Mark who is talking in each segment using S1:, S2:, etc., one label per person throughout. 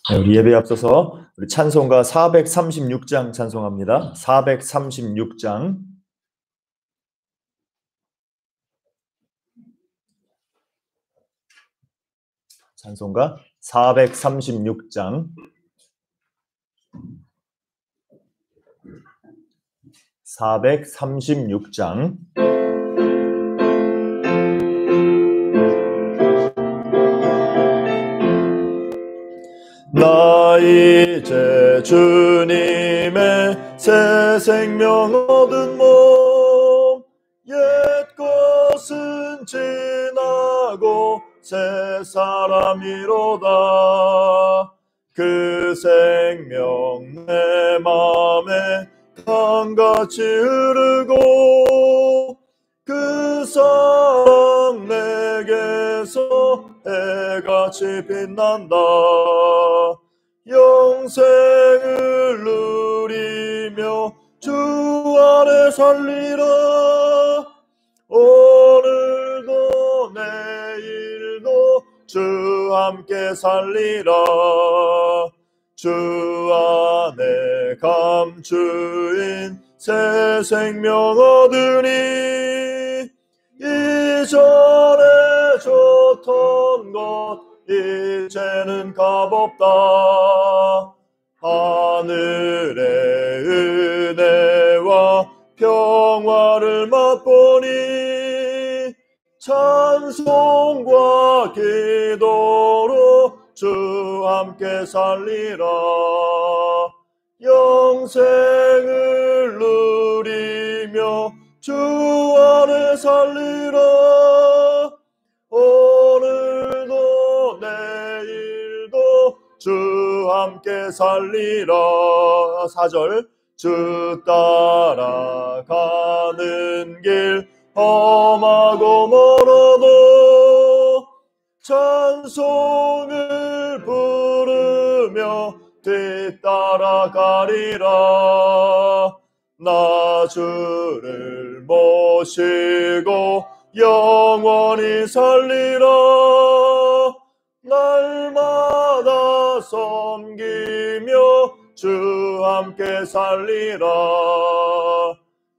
S1: 네, 우리 예배에 앞서서 우리 찬송가 436장 찬송합니다. 436장. 찬송가 436장. 436장. 나 이제 주님의 새 생명 얻은 몸, 옛 것은 지나고 새 사람이로다. 그 생명 내 맘에 강같이 흐르고 그 사랑 내게서 해같이 빛난다. 영생을 누리며 주 안에 살리라. 오늘도 내일도 주 함께 살리라. 주 안에 감추인 새 생명 얻으니 이전에 좋던 것 이제는 값없다. 하늘의 은혜와 평화를 맛보니 찬송과 기도로 주 함께 살리라. 영생을 누리며 주 안에 살리라. 오늘도 내일도 주 함께 살리라. 4절. 주 따라가는 길 험하고 멀어도 찬송을 부르며 뒤따라가리라. 나 주를 모시고 영원히 살리라. 날마다 섬기며 주 함께 살리라.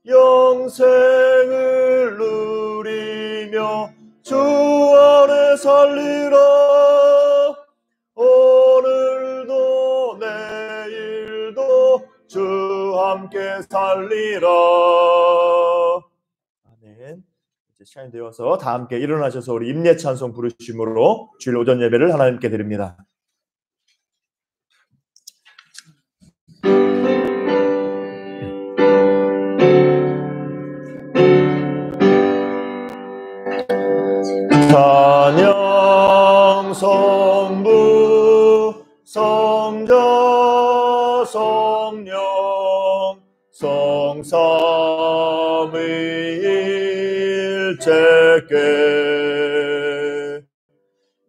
S1: 영생을 누리며 주 안에 살리라. 오늘도 내일도 주 함께 살리라. 아멘. 이제 시간이 되어서 다 함께 일어나셔서 우리 임례 찬송 부르심으로 주일 오전 예배를 하나님께 드립니다. 찬양 성부 성자 성령 성삼위일체께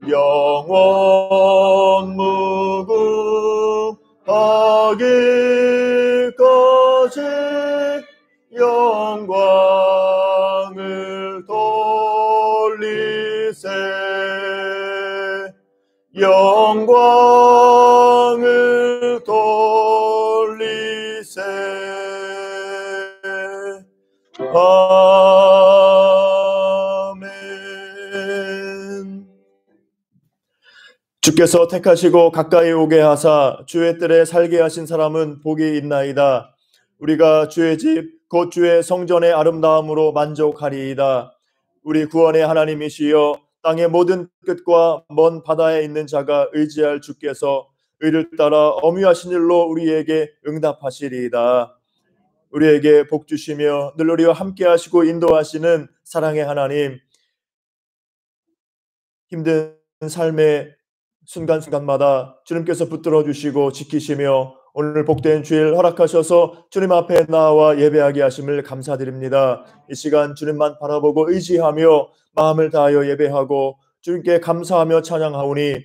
S1: 영원 무궁하기까지 영광을 돌리세. 영광을 돌리세. 아멘. 주께서 택하시고 가까이 오게 하사 주의 뜰에 살게 하신 사람은 복이 있나이다. 우리가 주의 집 곧 주의 성전의 아름다움으로 만족하리이다. 우리 구원의 하나님이시여 땅의 모든 끝과 먼 바다에 있는 자가 의지할 주께서 의를 따라 엄위하신 일로 우리에게 응답하시리이다. 우리에게 복 주시며 늘 우리와 함께 하시고 인도하시는 사랑의 하나님, 힘든 삶의 순간순간마다 주님께서 붙들어 주시고 지키시며 오늘 복된 주일 허락하셔서 주님 앞에 나와 예배하게 하심을 감사드립니다. 이 시간 주님만 바라보고 의지하며 마음을 다하여 예배하고 주님께 감사하며 찬양하오니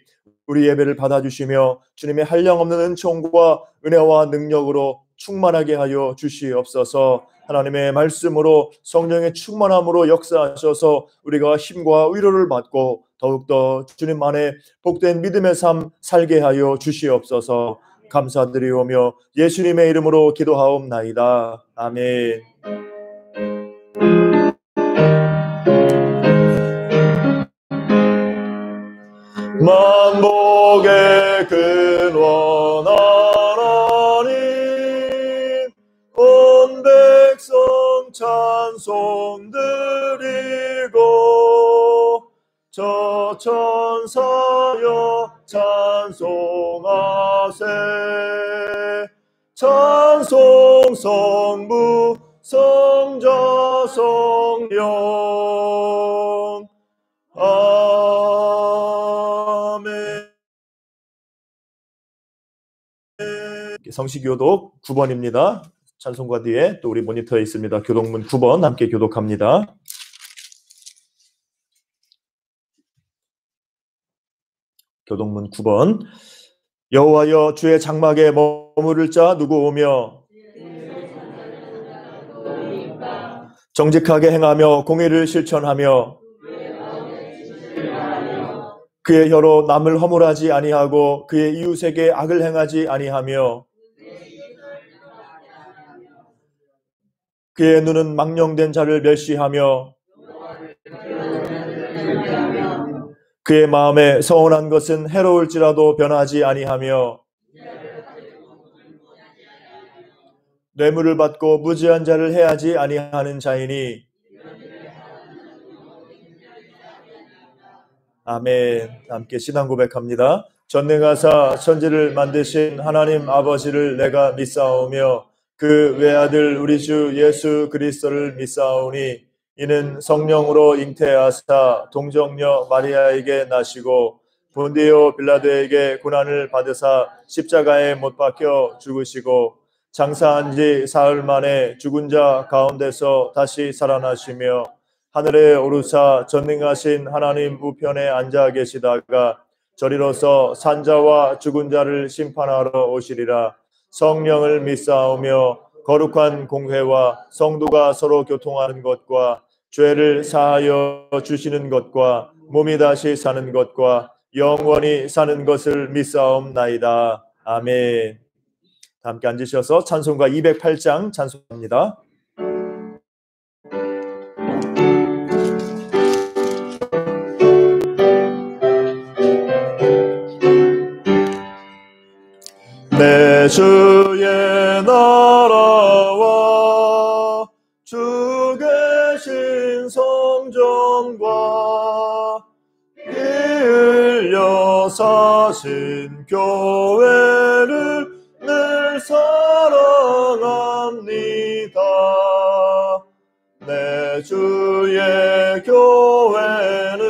S1: 우리 예배를 받아주시며 주님의 한량없는 은총과 은혜와 능력으로 충만하게 하여 주시옵소서. 하나님의 말씀으로 성령의 충만함으로 역사하셔서 우리가 힘과 위로를 받고 더욱더 주님 안에 복된 믿음의 삶 살게 하여 주시옵소서. 감사드리오며 예수님의 이름으로 기도하옵나이다. 아멘. 만복의 근원 하나님, 온 백성 찬송 드리고 저 천사여 찬송하세. 찬송 성부 성자 성령. 아멘. 성시교독 9번입니다. 찬송가 뒤에 또 우리 모니터에 있습니다. 교독문 9번 함께 교독합니다. 교독문 9번. 여호와여, 주의 장막에 머무를 자 누구 오며 정직하게 행하며 공의를 실천하며 그의 혀로 남을 허물하지 아니하고 그의 이웃에게 악을 행하지 아니하며 그의 눈은 망령된 자를 멸시하며 그의 마음에 서운한 것은 해로울지라도 변하지 아니하며 뇌물을 받고 무지한 자를 해하지 아니하는 자이니. 아멘. 함께 신앙 고백합니다. 전능하사 천지를 만드신 하나님 아버지를 내가 믿사오며 그 외아들 우리 주 예수 그리스도를 믿사오니 이는 성령으로 잉태하사 동정녀 마리아에게 나시고 본디오 빌라도에게 고난을 받으사 십자가에 못 박혀 죽으시고 장사한 지 사흘 만에 죽은 자 가운데서 다시 살아나시며 하늘에 오르사 전능하신 하나님 우편에 앉아 계시다가 저리로서 산자와 죽은 자를 심판하러 오시리라. 성령을 믿사오며 거룩한 공회와 성도가 서로 교통하는 것과 죄를 사하여 주시는 것과 몸이 다시 사는 것과 영원히 사는 것을 믿사옵나이다. 아멘. 함께 앉으셔서 찬송가 208장 찬송합니다. 내 주의 나라와 주 계신 성전과 피 흘려 사신 교회를 늘 사랑합니다. 내 주의 교회는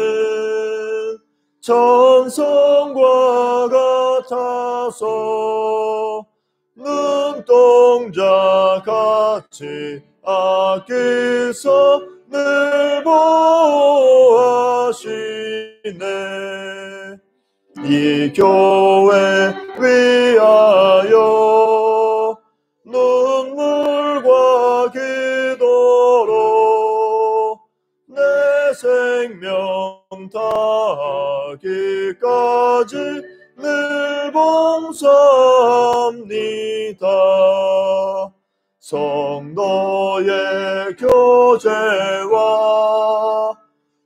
S1: 천성과 같아서 눈동자 같이 아끼서 늘 보호하시네. 이 교회 위하여 눈물과 기도로 내 생명 다하기까지 늘 봉사합니다. 성도의 교제와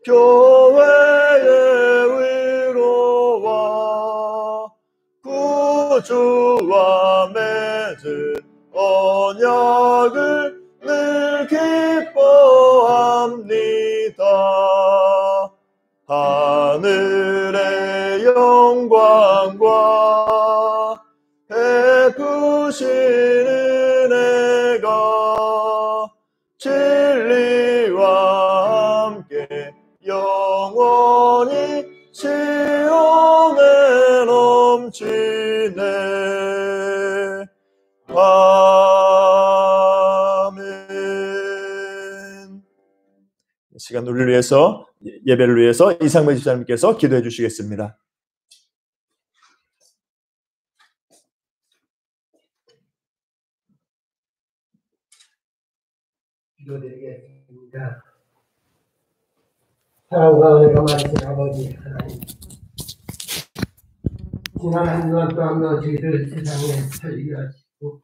S1: 교회의 위로와 구주와 맺은 언약을 늘 기뻐합니다. 하늘의 영광과 베푸신 은혜가 진리와 함께 영원히 시온에 넘치네. 아멘. 시간 우리를 위해서, 예배를 위해서 이상배 집사님께서 기도해 주시겠습니다.
S2: 기도드리겠습니다. 사랑과 은혜가 많으신 아버지 하나님, 지난 한 주간 동안 저희들 세상에 살게 하시고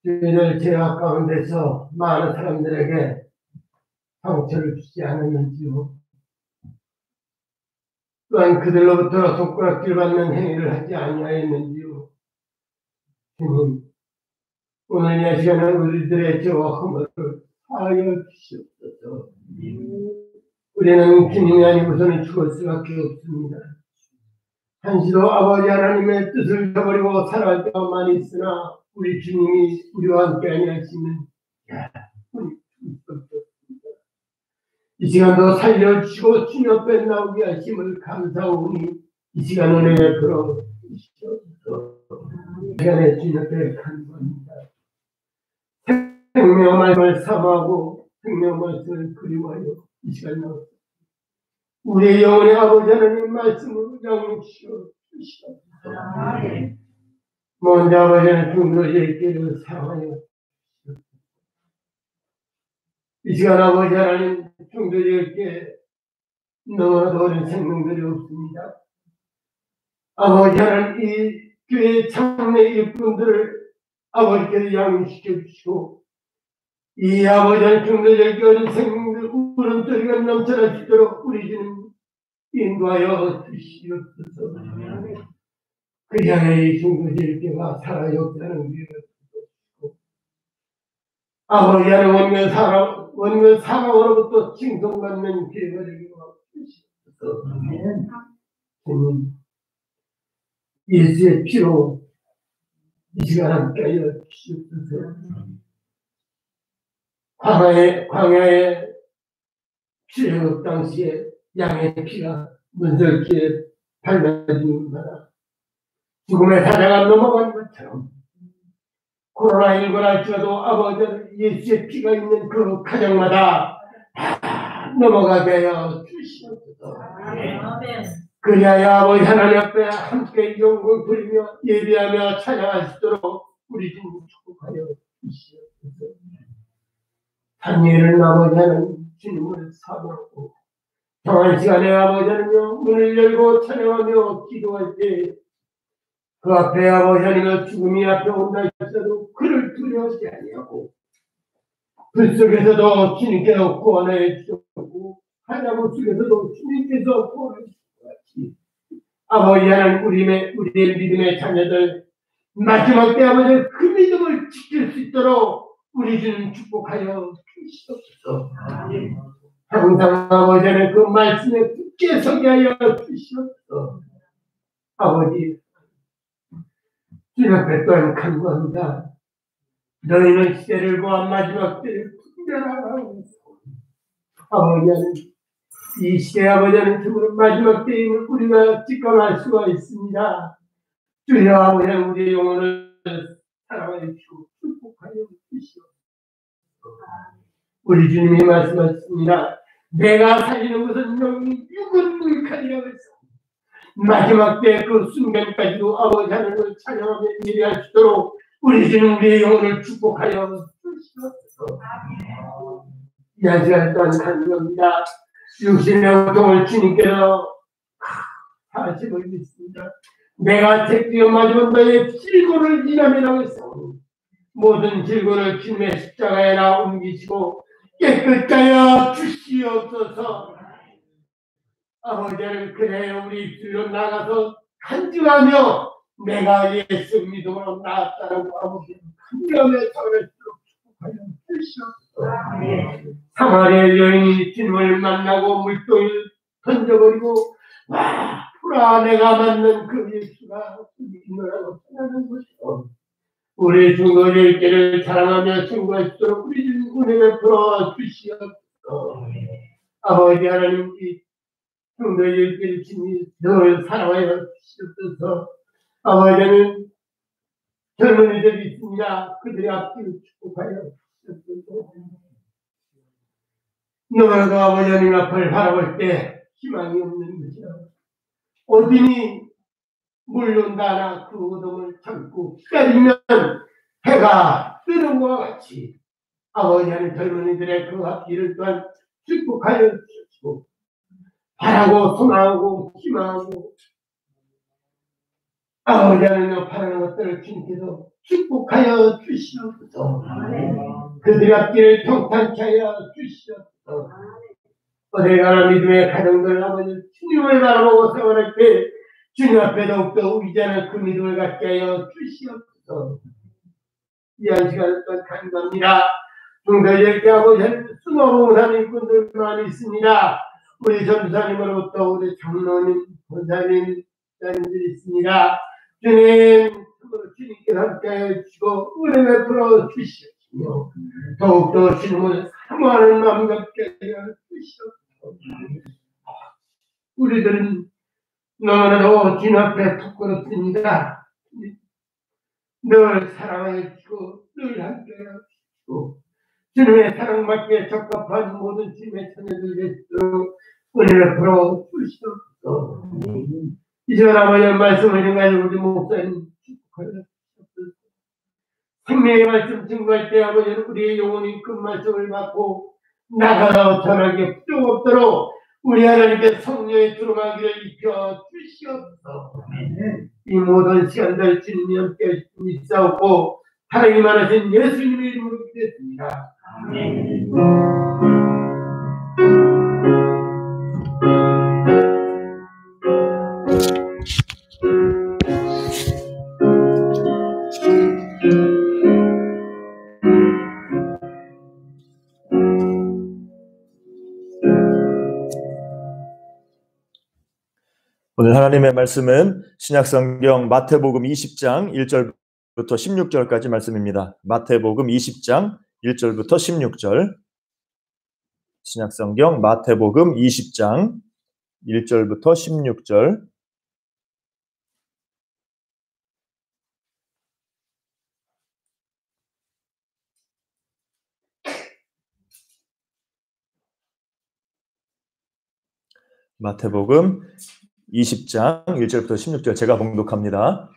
S2: 저희들 죄악 가운데서 많은 사람들에게 상처를 주지 않았는지요. 또한 그들로부터 손가락질 받는 행위를 하지 아니하였는지요. 주님, 오늘 이 시간에 우리들의 죄와 허물을 사하여 주시옵소서. 우리는 주님이 아니고서는 죽을 수밖에 없습니다. 한시도 아버지 하나님의 뜻을 저버리고 살아갈 때가 많이 있으나 우리 주님이 우리와 함께 아니하시면 우리 죽을 수밖에 없습니다. 이 시간도 살려주시고 주님 앞에 나오게 하심을 감사하오니 이 시간 은혜 베풀어 주시옵소서. 이 시간에 주님 앞에 간구합니다. 생명의 말씀을 사모하고 생명의 말씀을 그리워하여 이 시간 나옵니다. 우리의 영혼의 아버지 하나님 말씀을 양육시켜 주시옵소서. 먼저 아버지 하나님 중도의 길을 사랑하여 주시옵소서. 이 시간 아버지 하나님 중도에게 너무나도 어린 생명들이 없습니다. 아버지 하나님 이 교회 장래 일꾼들을 아버지께서 양육시켜 주시고 이 아버지 하나님 중도의 어린 생명들 울음소리가 넘쳐날 수 있도록 우리 주님 인도하여 주시옵소서. 그리하여 이 중도제일교가 살아 역사하는 위를 주시고 아버지 하나님 원면 사망으로부터 칭송받는 기회가 되게 주시옵소서. 주님, 예수의 피로 이 시간 함께하여 주시옵소서. 광야의 출애굽 당시에 양의 피가 문설기에 발라지는 나라 죽음의 사자가 넘어간 것처럼 코로나19를 할지라도 아버지 예수의 피가 있는 그 가정마다 넘어가게 하여 주시옵소서. 그리하여 아버지 하나님 앞에 함께 영광 돌리며 예배하며 찬양할 수 있도록 우리 주님 축복하여 주시옵소서. 단일을 아버지 하나님 주님을 사모하고 정한 시간에 아버지 하나님 문을 열고 찬양하며 기도할 때 그 앞에 아버지 하나님 죽음이 앞에 온다 할지라도 그를 두려워하지 아니하고 불 속에서도 주님께서 구원해 주셨고 하나님 속에서도 주님께서 구원해 주셨지. 아버지 하나님 우리의 믿음의 자녀들 마지막 때 아버지 그 믿음을 지킬 수 있도록 우리 주님 축복하여 주시옵소서. 항상 아버지 하나님 그 말씀에 굳게 서게 하여 주시옵소서. 아버지 주님 앞에 또한 간구합니다. 너희는 시대를 보아 마지막 때를 분별하라고. 아버지 하나님 이 시대 아버지 하나님 죽은 마지막 때임을 우리가 직감할 수가 있습니다. 주여 아버지 하나님 우리의 영혼을 사랑하여 주시고 축복하여 주시옵소서. 우리 주님이 말씀하셨습니다. 내가 살리는 것은 영이 육은 물칼이라고 했어. 마지막 때 그 순간까지도 아버지 하나님을 찬양하며 예배할 수 있도록 우리 주님 우리의 영혼을 축복하여 주시옵소서. 이 시간 또한 간구합니다. 육신의 고통을 주님께서 하시고 있습니다. 내가 택되어 마지막 너의 질고를 인함이라고 했어. 모든 질고를 주님의 십자가에 옮기시고 깨끗게 하여 주시옵소서. 아버지는 그래 우리 입술로 나가서 간증하며 내가 예수 믿음으로 나았다라고 아버지는 간증하며 전할수록 축복하여 주시옵소서. 사마리아 여인이 주님을 만나고 물동을 던져버리고 와 풀아 내가 만난 그 예수가 있노라고 생각하는 것이오. 우리 중고의 길을 사랑하며 증거할 수 있도록 우리 주님 은혜를 풀어 주시옵소서. 아버지 하나님 이 중도의 길을 주님 늘 사랑하여 주시옵소서. 아버지는 젊은이들이 있습니다. 그들의 앞길을 축복하여 주시옵소서. 너무나도 아버지 하나님 앞을 바라볼 때 희망이 없는 것이야. 어둠이 몰려온다나 그 어둠을 참고 기다리면 해가 뜨는 것과 같이 아버지 하나님 젊은이들의 그 앞길을 또한 축복하여 주시고 바라고 소망하고 희망하고 아버지 하나님 바라는 것들을 주님께서 축복하여 주시옵소서. 그들의 앞길을 평탄케 하여 주시옵소서. 어딜 가나 믿음의 가정들 아버지 주님을 바라보고 생활할 때 주님 앞에 더욱더 의지하는 그 믿음을 갖게 하여 주시옵소서. 이 한 시간을 또 간구합니다. 중대적게 아버지 수고로운 일꾼들 많이 있습니다. 우리 전도사님으로부터 우리 장로님, 권사님, 자님들이 있습니다. 주님, 주님께 함께하여 주시고 은혜 베풀어 주시옵시며 더욱더 주님을 사모하는 마음 갖게 하여 주시옵소서. 우리들은 너무나도 주님 앞에 부끄럽습니다. 늘 사랑하여 주시고 늘 함께하여 주시고 주님의 사랑받기에 적합한 모든 주님의 자녀들 되시도록 은혜를 풀어 주시옵소서. 이 시간 아버지의 말씀을 가지고 우리 목사님 축복하여 주시옵소서. 생명의 말씀 증거할 때 아버지는 우리의 영혼이 그 말씀을 받고 나가서 전하게 부족 없도록 우리 하나님께 성령의 두루마기를 입혀 주시옵소서. 이 모든 시간들 주님이 함께 있사옵고 하나님 많으신 예수님의 이름으로 기도했습니다. 아멘.
S1: 오늘 하나님의 말씀은 신약성경 마태복음 20장 1절부터 16절까지 말씀입니다. 마태복음 20장 1절부터 16절. 신약성경 마태복음 20장 1절부터 16절. 마태복음 20장 1절부터 16절 제가 봉독합니다.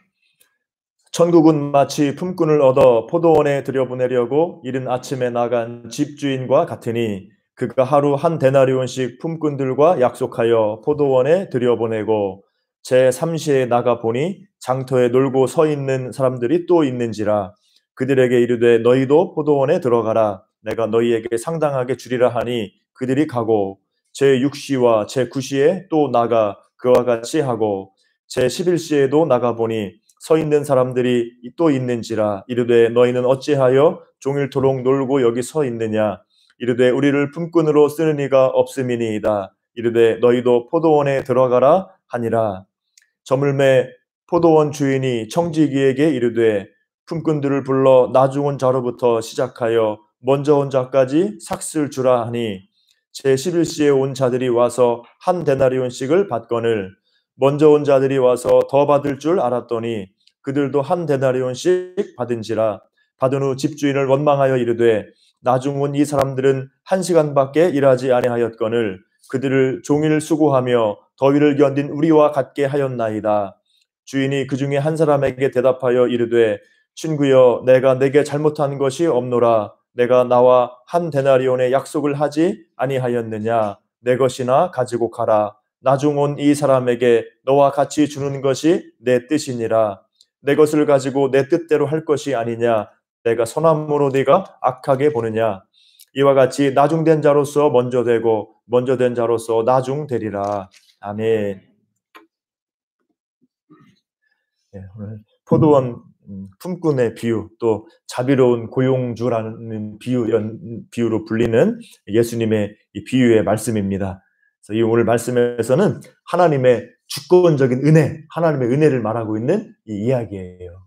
S1: 천국은 마치 품꾼을 얻어 포도원에 들여보내려고 이른 아침에 나간 집주인과 같으니 그가 하루 한 데나리온씩 품꾼들과 약속하여 포도원에 들여보내고 제3시에 나가 보니 장터에 놀고 서 있는 사람들이 또 있는지라 그들에게 이르되 너희도 포도원에 들어가라 내가 너희에게 상당하게 주리라 하니 그들이 가고 제6시와 제9시에 또 나가 그와 같이 하고 제11시에도 나가보니 서 있는 사람들이 또 있는지라 이르되 너희는 어찌하여 종일토록 놀고 여기 서 있느냐 이르되 우리를 품꾼으로 쓰는 이가 없음이니이다 이르되 너희도 포도원에 들어가라 하니라. 저물매 포도원 주인이 청지기에게 이르되 품꾼들을 불러 나중 온 자로부터 시작하여 먼저 온 자까지 삭슬 주라 하니 제11시에 온 자들이 와서 한 데나리온씩을 받거늘 먼저 온 자들이 와서 더 받을 줄 알았더니 그들도 한 데나리온씩 받은지라. 받은 후 집주인을 원망하여 이르되 나중 온 이 사람들은 1시간밖에 일하지 아니하였거늘 그들을 종일 수고하며 더위를 견딘 우리와 같게 하였나이다. 주인이 그 중에 한 사람에게 대답하여 이르되 친구여 내가 내게 잘못한 것이 없노라. 내가 나와 한 데나리온의 약속을 하지 아니하였느냐. 내 것이나 가지고 가라. 나중 온 이 사람에게 너와 같이 주는 것이 내 뜻이니라. 내 것을 가지고 내 뜻대로 할 것이 아니냐. 내가 선함으로 네가 악하게 보느냐. 이와 같이 나중된 자로서 먼저 되고 먼저 된 자로서 나중되리라. 아멘. 네, 오늘 포도원 품꾼의 비유, 또 자비로운 고용주라는 비유로 불리는 예수님의 이 비유의 말씀입니다. 그래서 이 오늘 말씀에서는 하나님의 주권적인 은혜, 하나님의 은혜를 말하고 있는 이 이야기예요.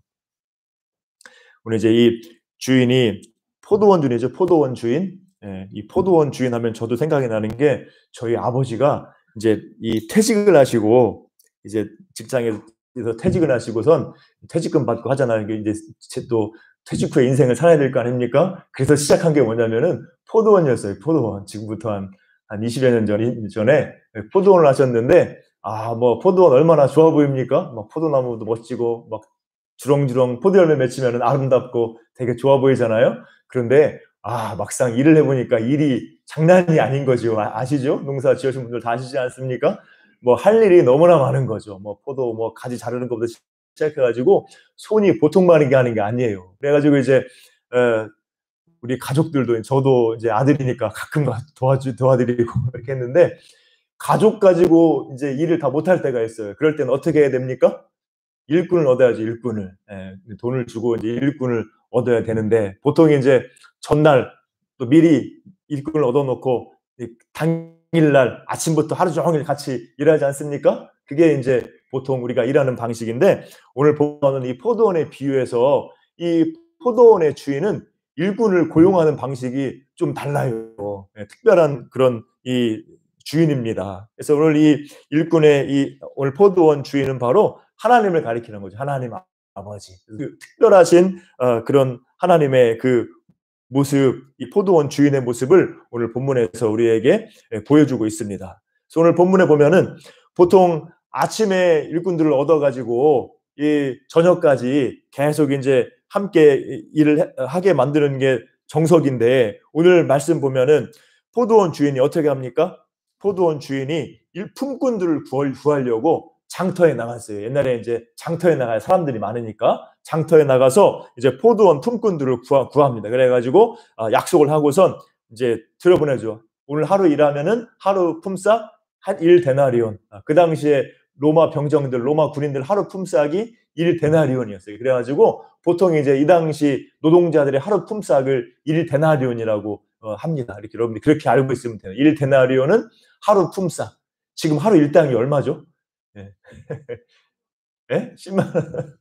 S1: 오늘 이제 이 주인이 포도원 주인이죠. 포도원 주인. 예, 이 포도원 주인 하면 저도 생각이 나는 게 저희 아버지가 이제 이 퇴직을 하시고 이제 직장에서 퇴직을 하시고선 퇴직금 받고 하잖아요. 이제 또 퇴직 후에 인생을 살아야 될 거 아닙니까? 그래서 시작한 게 뭐냐면은 포도원이었어요. 포도원. 지금부터 한 20여 년 전에 포도원을 하셨는데 뭐 포도원 얼마나 좋아 보입니까? 막 포도나무도 멋지고 막 주렁주렁 포도 열매 맺히면 아름답고 되게 좋아 보이잖아요. 그런데 막상 일을 해보니까 일이 장난이 아닌 거죠. 아시죠? 농사 지으신 분들 다 아시지 않습니까? 뭐 할 일이 너무나 많은 거죠. 뭐 포도 뭐 가지 자르는 것부터 시작해가지고 손이 보통 많은 게 아닌 게 아니에요. 그래가지고 이제 우리 가족들도, 저도 이제 아들이니까 가끔 도와드리고 이렇게 했는데, 가족 가지고 이제 일을 다 못할 때가 있어요. 그럴 때는 어떻게 해야 됩니까? 일꾼을 얻어야지, 일꾼을. 돈을 주고 이제 일꾼을 얻어야 되는데, 보통 이제 전날 또 미리 일꾼을 얻어놓고 당일날 아침부터 하루 종일 같이 일하지 않습니까? 그게 이제 보통 우리가 일하는 방식인데, 오늘 보는 이 포도원의 비유에서 이 포도원의 주인은 일꾼을 고용하는 방식이 좀 달라요. 특별한 그런 이 주인입니다. 그래서 오늘 이 일꾼의 오늘 포도원 주인은 바로 하나님을 가리키는 거죠. 하나님 아버지. 그 특별하신 그런 하나님의 그 모습, 이 포도원 주인의 모습을 오늘 본문에서 우리에게 보여주고 있습니다. 그래서 오늘 본문에 보면은 보통 아침에 일꾼들을 얻어가지고 이 저녁까지 계속 이제 함께 일을 하게 만드는 게 정석인데, 오늘 말씀 보면은 포도원 주인이 어떻게 합니까? 포도원 주인이 품꾼들을 구하려고 장터에 나갔어요. 옛날에 이제 장터에 나갈 사람들이 많으니까 장터에 나가서 이제 포도원 품꾼들을 구합니다. 그래가지고 약속을 하고선 이제 들여보내죠. 오늘 하루 일하면은 하루 품삯 한 1데나리온. 그 당시에 로마 병정들, 로마 군인들 하루 품삯이 1데나리온이었어요. 그래가지고 보통 이제 이 당시 노동자들의 하루 품삯을 1데나리온이라고 합니다. 이렇게 여러분들이 그렇게 알고 있으면 돼요. 1데나리온은 하루 품삯. 지금 하루 일당이 얼마죠? 예. 예? 10만 원.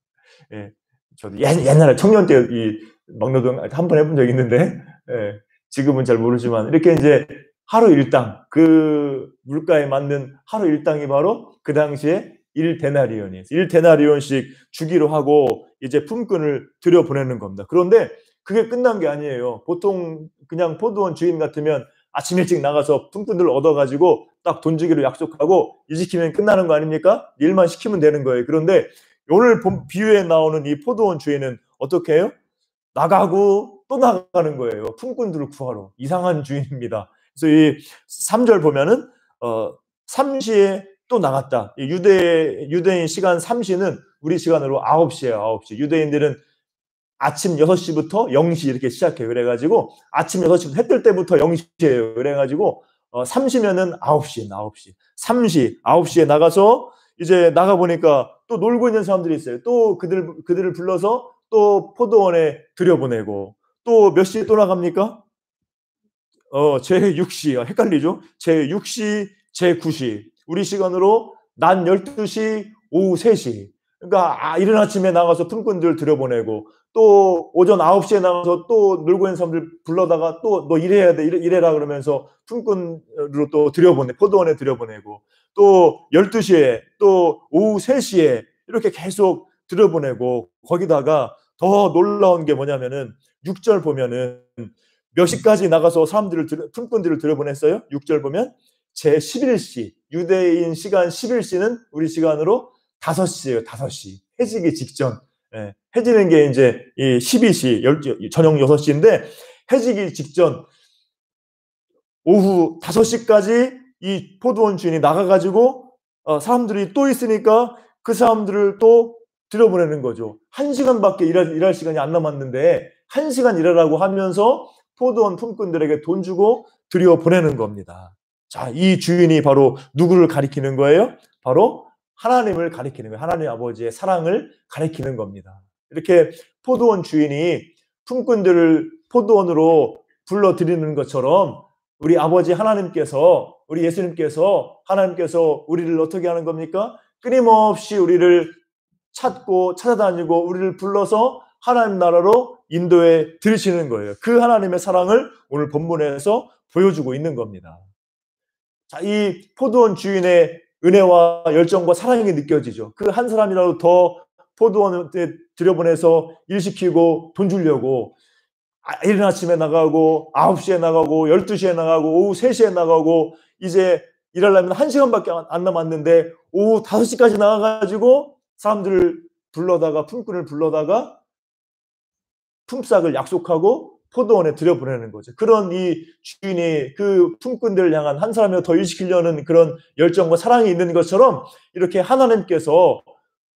S1: 예. 저도 옛날에 청년 때 이 막노동 한 번 해본 적이 있는데, 예. 지금은 잘 모르지만 이렇게 이제 하루 일당, 그 물가에 맞는 하루 일당이 바로 그 당시에 1데나리온이에요. 1데나리온씩 주기로 하고 이제 품꾼을 들여보내는 겁니다. 그런데 그게 끝난 게 아니에요. 보통 그냥 포도원 주인 같으면 아침 일찍 나가서 품꾼들 얻어가지고 딱 돈 주기로 약속하고 일 시키면 끝나는 거 아닙니까? 일만 시키면 되는 거예요. 그런데 오늘 비유에 나오는 이 포도원 주인은 어떻게 해요? 나가고 또 나가는 거예요. 품꾼들을 구하러. 이상한 주인입니다. 그래서 이 3절 보면은 3시에 또 나갔다. 유대인 시간 3시는 우리 시간으로 9시예요. 9시. 유대인들은 아침 6시부터 0시 이렇게 시작해요. 그래가지고 아침 6시부터 해 뜰 때부터 0시예요. 그래가지고 3시면은 9시. 3시, 9시에 나가서 이제 나가보니까 또 놀고 있는 사람들이 있어요. 또 그들을 불러서 또 포도원에 들여보내고, 또 몇 시에 또 나갑니까? 제6시. 헷갈리죠? 제6시, 제9시. 우리 시간으로 낮 12시, 오후 3시. 그러니까 이른 아침에 나가서 품꾼들 들여보내고, 또 오전 9시에 나가서 또 놀고 있는 사람들 불러다가 또 너 일해야 돼, 이래라 그러면서 품꾼으로 또 포도원에 들여보내고, 또 12시에 또 오후 3시에 이렇게 계속 들여보내고, 거기다가 더 놀라운 게 뭐냐면은 6절 보면은 몇 시까지 나가서 품꾼들을 들여보냈어요? 6절 보면 제11시, 유대인 시간 11시는 우리 시간으로 5시예요. 5시. 해지기 직전. 해지는 게 이제 이 12시, 저녁 6시인데 해지기 직전 오후 5시까지 이 포도원 주인이 나가가지고 사람들이 또 있으니까 그 사람들을 또 들여보내는 거죠. 1시간밖에 일할 시간이 안 남았는데 1시간 일하라고 하면서 포도원 품꾼들에게 돈 주고 들여보내는 겁니다. 자, 이 주인이 바로 누구를 가리키는 거예요? 바로 하나님을 가리키는 거예요. 하나님 아버지의 사랑을 가리키는 겁니다. 이렇게 포도원 주인이 품꾼들을 포도원으로 불러들이는 것처럼 우리 아버지 하나님께서, 우리 예수님께서, 하나님께서 우리를 어떻게 하는 겁니까? 끊임없이 우리를 찾고 찾아다니고 우리를 불러서 하나님 나라로 인도해 들이시는 거예요. 그 하나님의 사랑을 오늘 본문에서 보여주고 있는 겁니다. 자, 이 포도원 주인의 은혜와 열정과 사랑이 느껴지죠. 그 한 사람이라도 더 포도원에 들여보내서 일 시키고 돈 주려고 이른 아침에 나가고 9시에 나가고 12시에 나가고 오후 3시에 나가고 이제 일하려면 1시간밖에 안 남았는데 오후 5시까지 나가가지고 사람들을 불러다가 품꾼을 불러다가 품삯을 약속하고 포도원에 들여보내는 거죠. 그런 이 주인이 그 품꾼들을 향한 한 사람이라도 더 일시키려는 그런 열정과 사랑이 있는 것처럼 이렇게 하나님께서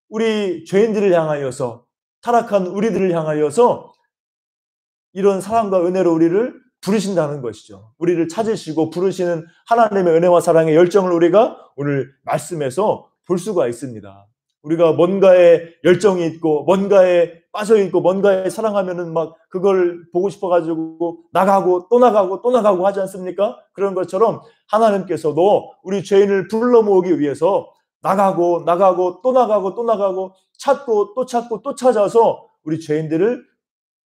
S1: 우리 죄인들을 향하여서, 타락한 우리들을 향하여서 이런 사랑과 은혜로 우리를 부르신다는 것이죠. 우리를 찾으시고 부르시는 하나님의 은혜와 사랑의 열정을 우리가 오늘 말씀에서 볼 수가 있습니다. 우리가 뭔가에 열정이 있고 뭔가에 빠져 있고 뭔가에 사랑하면은 막 그걸 보고 싶어 가지고 나가고 또 나가고 또 나가고 하지 않습니까? 그런 것처럼 하나님께서도 우리 죄인을 불러 모으기 위해서 나가고 나가고 또 나가고 또 나가고 찾고 또 찾아서 우리 죄인들을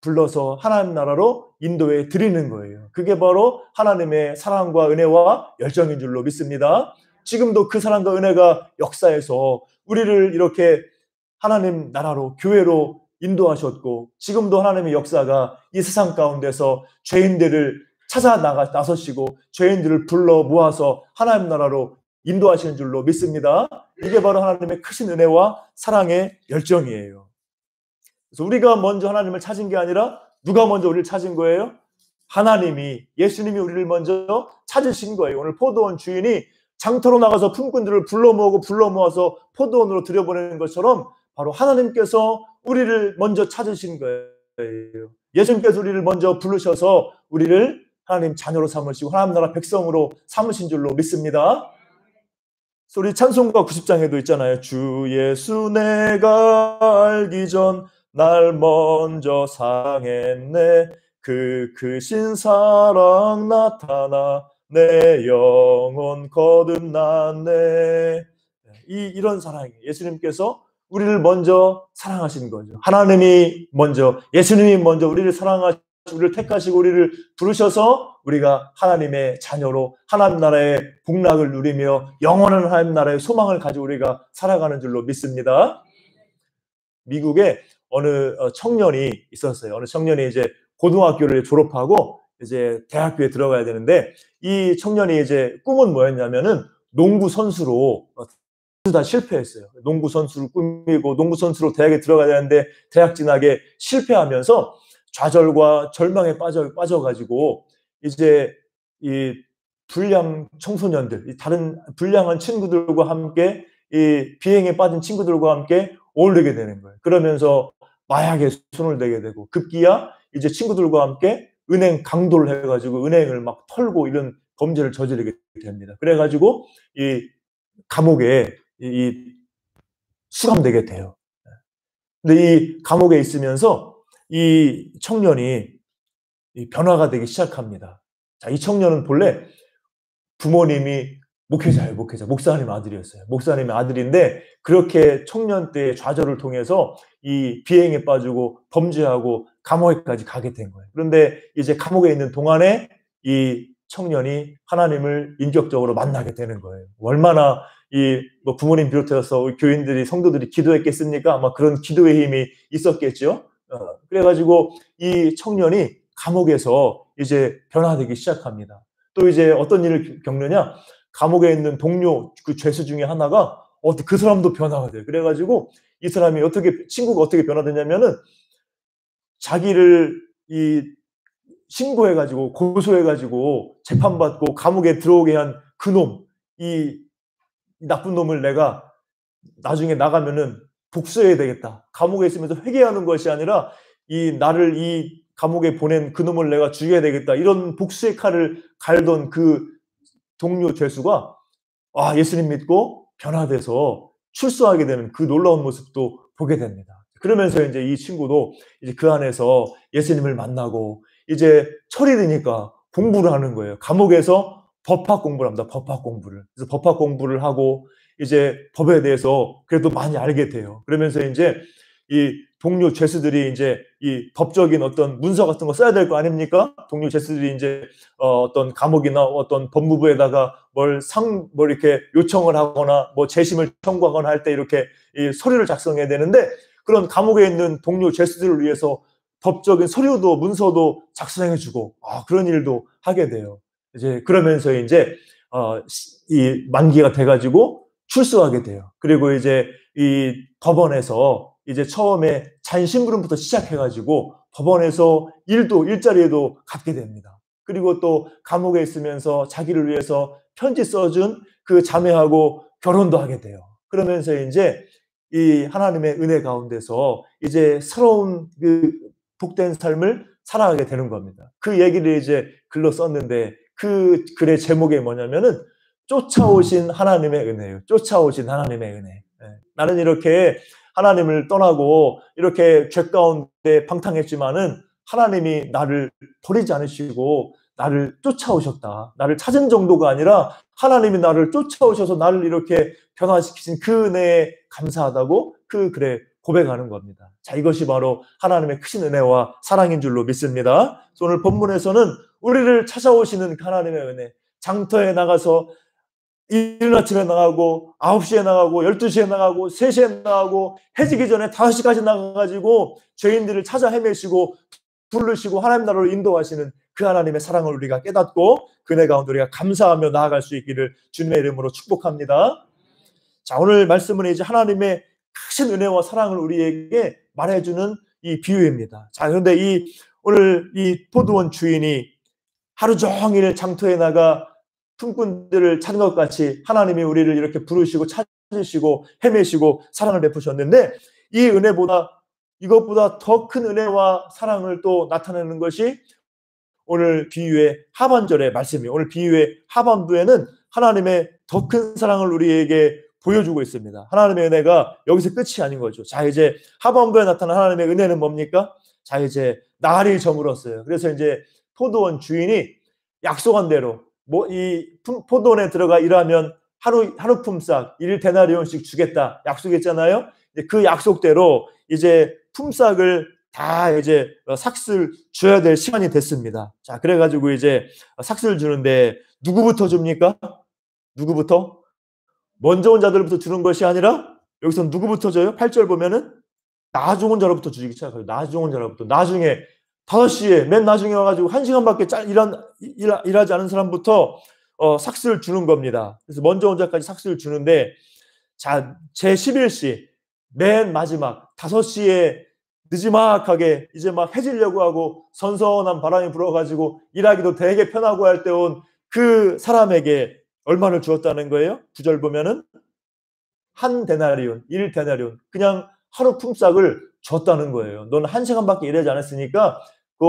S1: 불러서 하나님 나라로 인도해 드리는 거예요. 그게 바로 하나님의 사랑과 은혜와 열정인 줄로 믿습니다. 지금도 그 사랑과 은혜가 역사에서 우리를 이렇게 하나님 나라로, 교회로 인도하셨고, 지금도 하나님의 역사가 이 세상 가운데서 죄인들을 찾아 나서시고 죄인들을 불러 모아서 하나님 나라로 인도하시는 줄로 믿습니다. 이게 바로 하나님의 크신 은혜와 사랑의 열정이에요. 그래서 우리가 먼저 하나님을 찾은 게 아니라 누가 먼저 우리를 찾은 거예요? 하나님이, 예수님이 우리를 먼저 찾으신 거예요. 오늘 포도원 주인이 장터로 나가서 품꾼들을 불러 모아서 포도원으로 들여보내는 것처럼 바로 하나님께서 우리를 먼저 찾으신 거예요. 예수님께서 우리를 먼저 부르셔서 우리를 하나님 자녀로 삼으시고 하나님 나라 백성으로 삼으신 줄로 믿습니다. 우리 찬송가 90장에도 있잖아요. 주 예수 내가 알기 전 날 먼저 사랑했네. 그 크신 사랑 나타나 내 영혼 거듭났네. 이런 사랑이에요. 예수님께서 우리를 먼저 사랑하신 거죠. 하나님이 먼저, 예수님이 먼저 우리를 사랑하시고 우리를 택하시고 우리를 부르셔서 우리가 하나님의 자녀로 하나님 나라의 복락을 누리며 영원한 하나님 나라의 소망을 가지고 우리가 살아가는 줄로 믿습니다. 미국에 어느 청년이 있었어요. 어느 청년이 이제 고등학교를 졸업하고 이제 대학교에 들어가야 되는데, 이 청년이 이제 꿈은 뭐였냐면은 농구 선수로 다 실패했어요. 농구 선수를 꾸미고 농구 선수로 대학에 들어가야 되는데 대학 진학에 실패하면서 좌절과 절망에 빠져가지고 이제 이 불량 청소년들, 다른 불량한 친구들과 함께 이 비행에 빠진 친구들과 함께 어울리게 되는 거예요. 그러면서 마약에 손을 대게 되고 급기야 이제 친구들과 함께 은행 강도를 해가지고 은행을 막 털고 이런 범죄를 저지르게 됩니다. 그래가지고 이 감옥에 수감되게 돼요. 근데 이 감옥에 있으면서 이 청년이 변화가 되기 시작합니다. 자, 이 청년은 본래 부모님이 목회자예요. 목사님 아들이었어요. 목사님의 아들인데 그렇게 청년 때의 좌절을 통해서 이 비행에 빠지고 범죄하고 감옥에까지 가게 된 거예요. 그런데 이제 감옥에 있는 동안에 이 청년이 하나님을 인격적으로 만나게 되는 거예요. 얼마나 뭐 부모님 비롯해서 교인들이, 성도들이 기도했겠습니까? 아마 그런 기도의 힘이 있었겠죠. 그래가지고 이 청년이 감옥에서 이제 변화되기 시작합니다. 또 이제 어떤 일을 겪느냐? 감옥에 있는 동료 그 죄수 중에 하나가 그 사람도 변화가 돼요. 그래가지고 이 사람이 친구가 어떻게 변화되냐면은 자기를 신고해가지고 고소해가지고 재판받고 감옥에 들어오게 한 그놈, 이 나쁜 놈을 내가 나중에 나가면은 복수해야 되겠다. 감옥에 있으면서 회개하는 것이 아니라 나를 이 감옥에 보낸 그놈을 내가 죽여야 되겠다. 이런 복수의 칼을 갈던 그 동료 죄수가 예수님 믿고 변화돼서 출소하게 되는 그 놀라운 모습도 보게 됩니다. 그러면서 이제 이 친구도 이제 그 안에서 예수님을 만나고 이제 철이 드니까 공부를 하는 거예요. 감옥에서 법학 공부를 합니다. 법학 공부를. 그래서 법학 공부를 하고 이제 법에 대해서 그래도 많이 알게 돼요. 그러면서 이제 이 동료 죄수들이 이제 이 법적인 어떤 문서 같은 거 써야 될 거 아닙니까? 동료 죄수들이 이제 어떤 감옥이나 어떤 법무부에다가 뭘 이렇게 요청을 하거나 뭐 재심을 청구하거나 할 때 이렇게 이 서류를 작성해야 되는데, 그런 감옥에 있는 동료 죄수들을 위해서 법적인 서류도 문서도 작성해주고 그런 일도 하게 돼요. 이제 그러면서 이제 이 만기가 돼가지고 출소하게 돼요. 그리고 이제 이 법원에서 이제 처음에 잔심부름부터 시작해가지고 법원에서 일자리에도 갖게 됩니다. 그리고 또 감옥에 있으면서 자기를 위해서 편지 써준 그 자매하고 결혼도 하게 돼요. 그러면서 이제 이 하나님의 은혜 가운데서 이제 새로운 그 복된 삶을 살아가게 되는 겁니다. 그 얘기를 이제 글로 썼는데 그 글의 제목이 뭐냐면은 쫓아오신 하나님의 은혜예요. 쫓아오신 하나님의 은혜. 나는 이렇게 하나님을 떠나고 이렇게 죄 가운데 방탕했지만은 하나님이 나를 버리지 않으시고 나를 쫓아오셨다. 나를 찾은 정도가 아니라 하나님이 나를 쫓아오셔서 나를 이렇게 변화시키신 그 은혜에 감사하다고 그 글에 고백하는 겁니다. 자, 이것이 바로 하나님의 크신 은혜와 사랑인 줄로 믿습니다. 오늘 본문에서는 우리를 찾아오시는 하나님의 은혜, 장터에 나가서 이른 아침에 나가고 9시에 나가고 12시에 나가고 3시에 나가고 해지기 전에 5시까지 나가가지고 죄인들을 찾아 헤매시고 부르시고 하나님 나라로 인도하시는 그 하나님의 사랑을 우리가 깨닫고 그네 가운데 우리가 감사하며 나아갈 수 있기를 주님의 이름으로 축복합니다. 자, 오늘 말씀은 이제 하나님의 크신 은혜와 사랑을 우리에게 말해주는 이 비유입니다. 자, 그런데 오늘 이 포도원 주인이 하루 종일 장터에 나가 품꾼들을 찾는 것 같이 하나님이 우리를 이렇게 부르시고 찾으시고 헤매시고 사랑을 베푸셨는데 이 은혜보다 이것보다 더 큰 은혜와 사랑을 또 나타내는 것이 오늘 비유의 하반절의 말씀이에요. 오늘 비유의 하반부에는 하나님의 더 큰 사랑을 우리에게 보여주고 있습니다. 하나님의 은혜가 여기서 끝이 아닌 거죠. 자, 이제 하반부에 나타난 하나님의 은혜는 뭡니까? 자, 이제 날이 저물었어요. 그래서 이제 포도원 주인이 약속한 대로 이 포도원에 들어가 일하면 하루 품삯 1데나리온씩 주겠다 약속했잖아요. 그 약속대로 이제 품삯을 다 이제 삭슬 줘야 될 시간이 됐습니다. 자, 그래가지고 이제 삭슬 주는데 누구부터 줍니까? 누구부터? 먼저 온 자들부터 주는 것이 아니라 여기서 누구부터 줘요? 8절 보면은 나중 온 자로부터 주기 시작해요. 나중 온 자로부터. 나중에 5시에 맨 나중에 와가지고 1시간밖에 일하지 않은 사람부터 삭슬을 주는 겁니다. 그래서 먼저 온 자까지 삭슬을 주는데 자, 제 11시 맨 마지막 5시에 느지막하게 이제 막 해지려고 하고 선선한 바람이 불어가지고 일하기도 되게 편하고 할 때 온 그 사람에게 얼마를 주었다는 거예요? 9절 보면은 1데나리온, 1데나리온 그냥 하루 품삯을 줬다는 거예요. 너는 1시간밖에 일하지 않았으니까 그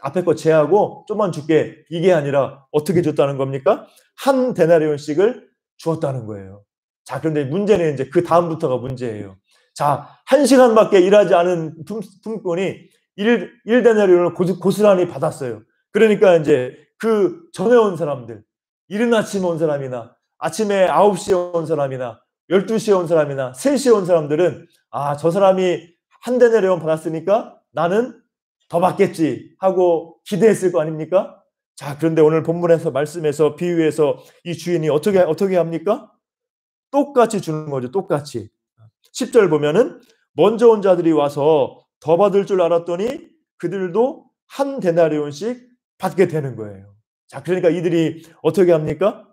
S1: 앞에 거 제하고 좀만 줄게. 이게 아니라 어떻게 줬다는 겁니까? 1데나리온씩을 주었다는 거예요. 자, 그런데 문제는 이제 그 다음부터가 문제예요. 자, 1시간밖에 일하지 않은 품꾼이 1데나리온을 고스란히 받았어요. 그러니까 이제 그 전에 온 사람들, 이른 아침에 온 사람이나 아침에 9시에 온 사람이나 12시에 온 사람이나 3시에 온 사람들은 아, 저 사람이 1데나리온 받았으니까 나는 더 받겠지 하고 기대했을 거 아닙니까? 자, 그런데 오늘 본문에서 말씀에서 비유에서 이 주인이 어떻게 합니까? 똑같이 주는 거죠. 똑같이. 10절 보면은 먼저 온 자들이 와서 더 받을 줄 알았더니 그들도 1데나리온씩 받게 되는 거예요. 자, 그러니까 이들이 어떻게 합니까?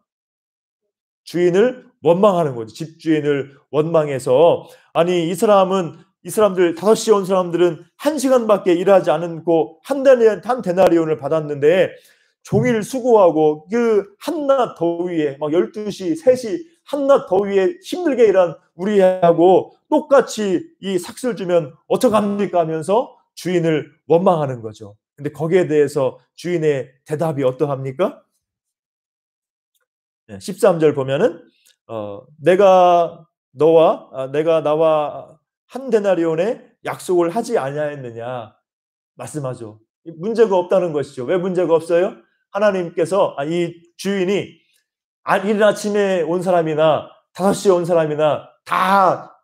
S1: 주인을 원망하는 거죠. 집주인을 원망해서 아니 이 사람들 5시에 온 사람들은 1시간밖에 일하지 않고 1데나리온을 받았는데 종일 수고하고 그 한낮 더위에 막 12시, 3시 한낮 더위에 힘들게 일한 우리하고 똑같이 이 삭슬 주면 어떡합니까 하면서 주인을 원망하는 거죠. 근데 거기에 대해서 주인의 대답이 어떠합니까? 13절 보면은 내가 나와 1데나리온의 약속을 하지 아니하였느냐 말씀하죠. 문제가 없다는 것이죠. 왜 문제가 없어요? 하나님께서 이 주인이 이른 아침에 온 사람이나 5시에 온 사람이나 다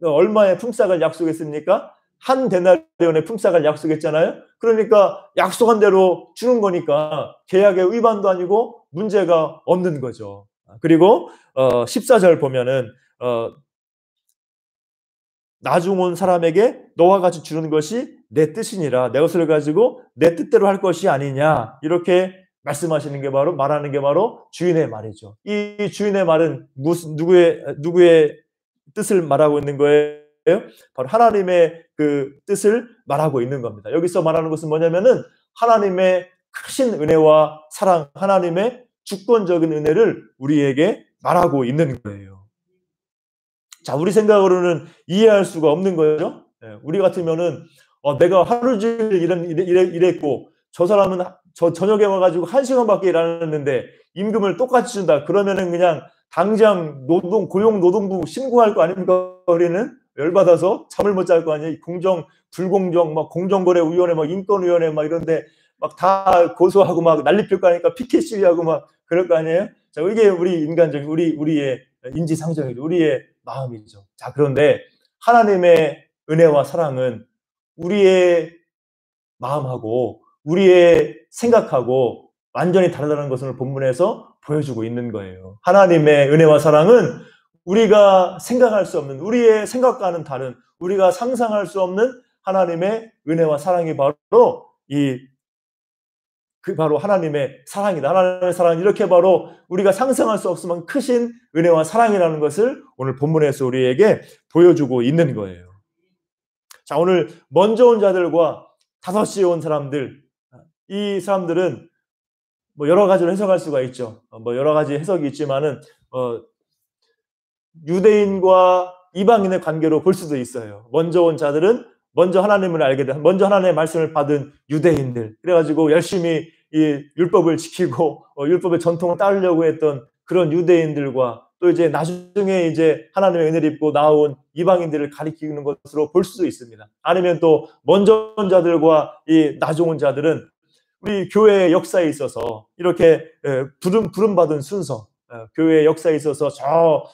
S1: 얼마의 품삯을 약속했습니까? 1데나리온의 품삯을 약속했잖아요. 그러니까 약속한 대로 주는 거니까 계약의 위반도 아니고 문제가 없는 거죠. 그리고 14절 보면은 나중 온 사람에게 너와 같이 주는 것이 내 뜻이니라. 내 것을 가지고 내 뜻대로 할 것이 아니냐. 이렇게 말씀하시는 게 말하는 게 바로 주인의 말이죠. 이 주인의 말은 누구의 뜻을 말하고 있는 거예요? 바로 하나님의 그 뜻을 말하고 있는 겁니다. 여기서 말하는 것은 뭐냐면은 하나님의 크신 은혜와 사랑, 하나님의 주권적인 은혜를 우리에게 말하고 있는 거예요. 자, 우리 생각으로는 이해할 수가 없는 거죠. 우리 같으면은 내가 하루 종일 일했고 저 사람은 저 저녁에 와가지고 1시간밖에 일 안 했는데 임금을 똑같이 준다. 그러면은 그냥 당장 고용노동부 신고할 거 아닙니까? 우리는 열받아서 잠을 못 잘 거 아니에요. 불공정, 막 공정거래위원회, 막 인권위원회, 막 이런데 막 다 고소하고 막 난리 필 거 아니까 피켓 시위하고 막 그럴 거 아니에요. 자, 이게 우리 인간적인 우리의 인지상정이죠. 우리의 마음이죠. 자, 그런데 하나님의 은혜와 사랑은 우리의 마음하고 우리의 생각하고 완전히 다르다는 것을 본문에서 보여주고 있는 거예요. 하나님의 은혜와 사랑은 우리가 생각할 수 없는, 우리의 생각과는 다른, 우리가 상상할 수 없는 하나님의 은혜와 사랑이 바로 하나님의 사랑이다. 하나님의 사랑은 이렇게 바로 우리가 상상할 수 없을 만큼 크신 은혜와 사랑이라는 것을 오늘 본문에서 우리에게 보여주고 있는 거예요. 자, 오늘 먼저 온 자들과 5시에 온 사람들, 이 사람들은 뭐 여러 가지로 해석할 수가 있죠. 뭐 여러 가지 해석이 있지만은 유대인과 이방인의 관계로 볼 수도 있어요. 먼저 온 자들은 먼저 하나님을 알게 된, 먼저 하나님의 말씀을 받은 유대인들. 그래가지고 열심히 이 율법을 지키고 율법의 전통을 따르려고 했던 그런 유대인들과 또 이제 나중에 이제 하나님의 은혜를 입고 나온 이방인들을 가리키는 것으로 볼 수도 있습니다. 아니면 또 먼저 온 자들과 이 나중 온 자들은 우리 교회의 역사에 있어서 이렇게 부름받은 순서, 교회의 역사에 있어서 저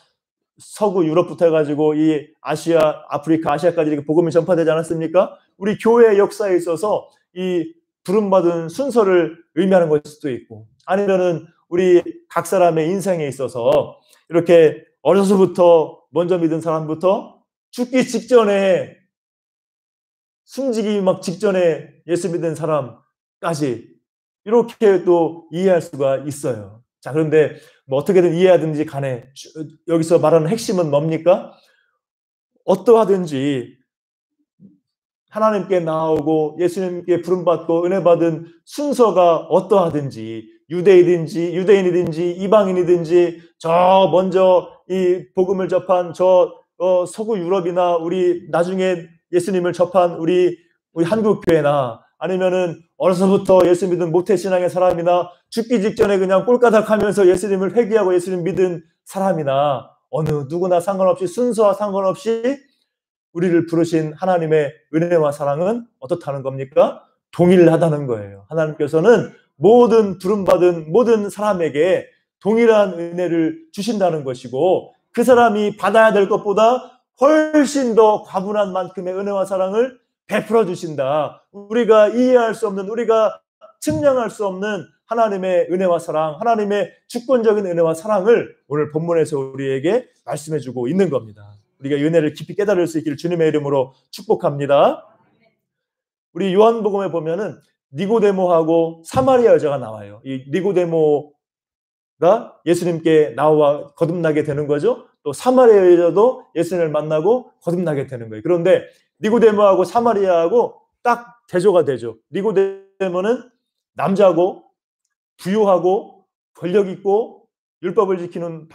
S1: 서구 유럽부터 해가지고 이 아시아, 아프리카, 아시아까지 이렇게 복음이 전파되지 않았습니까? 우리 교회의 역사에 있어서 이 부름받은 순서를 의미하는 것일 수도 있고, 아니면은 우리 각 사람의 인생에 있어서 이렇게 어려서부터 먼저 믿은 사람부터 죽기 직전에, 숨지기 막 직전에 예수 믿은 사람까지 이렇게 또 이해할 수가 있어요. 자, 그런데 뭐 어떻게든 이해하든지 간에 여기서 말하는 핵심은 뭡니까? 어떠하든지 하나님께 나오고 예수님께 부름받고 은혜받은 순서가 어떠하든지 유대인이든지 이방인이든지 저 먼저 이 복음을 접한 저 서구 유럽이나 우리 나중에 예수님을 접한 우리 한국 교회나 아니면은 어려서부터 예수 믿은 모태신앙의 사람이나 죽기 직전에 그냥 꼴까닥하면서 예수님을 회개하고 예수님 믿은 사람이나 어느 누구나 상관없이 순서와 상관없이 우리를 부르신 하나님의 은혜와 사랑은 어떻다는 겁니까? 동일하다는 거예요. 하나님께서는 모든 부름받은 모든 사람에게 동일한 은혜를 주신다는 것이고 그 사람이 받아야 될 것보다 훨씬 더 과분한 만큼의 은혜와 사랑을 베풀어 주신다. 우리가 이해할 수 없는, 우리가 측량할 수 없는 하나님의 은혜와 사랑, 하나님의 주권적인 은혜와 사랑을 오늘 본문에서 우리에게 말씀해 주고 있는 겁니다. 우리가 은혜를 깊이 깨달을 수 있기를 주님의 이름으로 축복합니다. 우리 요한복음에 보면은 니고데모하고 사마리아 여자가 나와요. 이 니고데모가 예수님께 나와 거듭나게 되는 거죠. 또 사마리아 여자도 예수님을 만나고 거듭나게 되는 거예요. 그런데 니고데모하고 사마리아하고 딱 대조가 되죠. 니고데모는 남자고 부유하고 권력 있고 율법을 지키는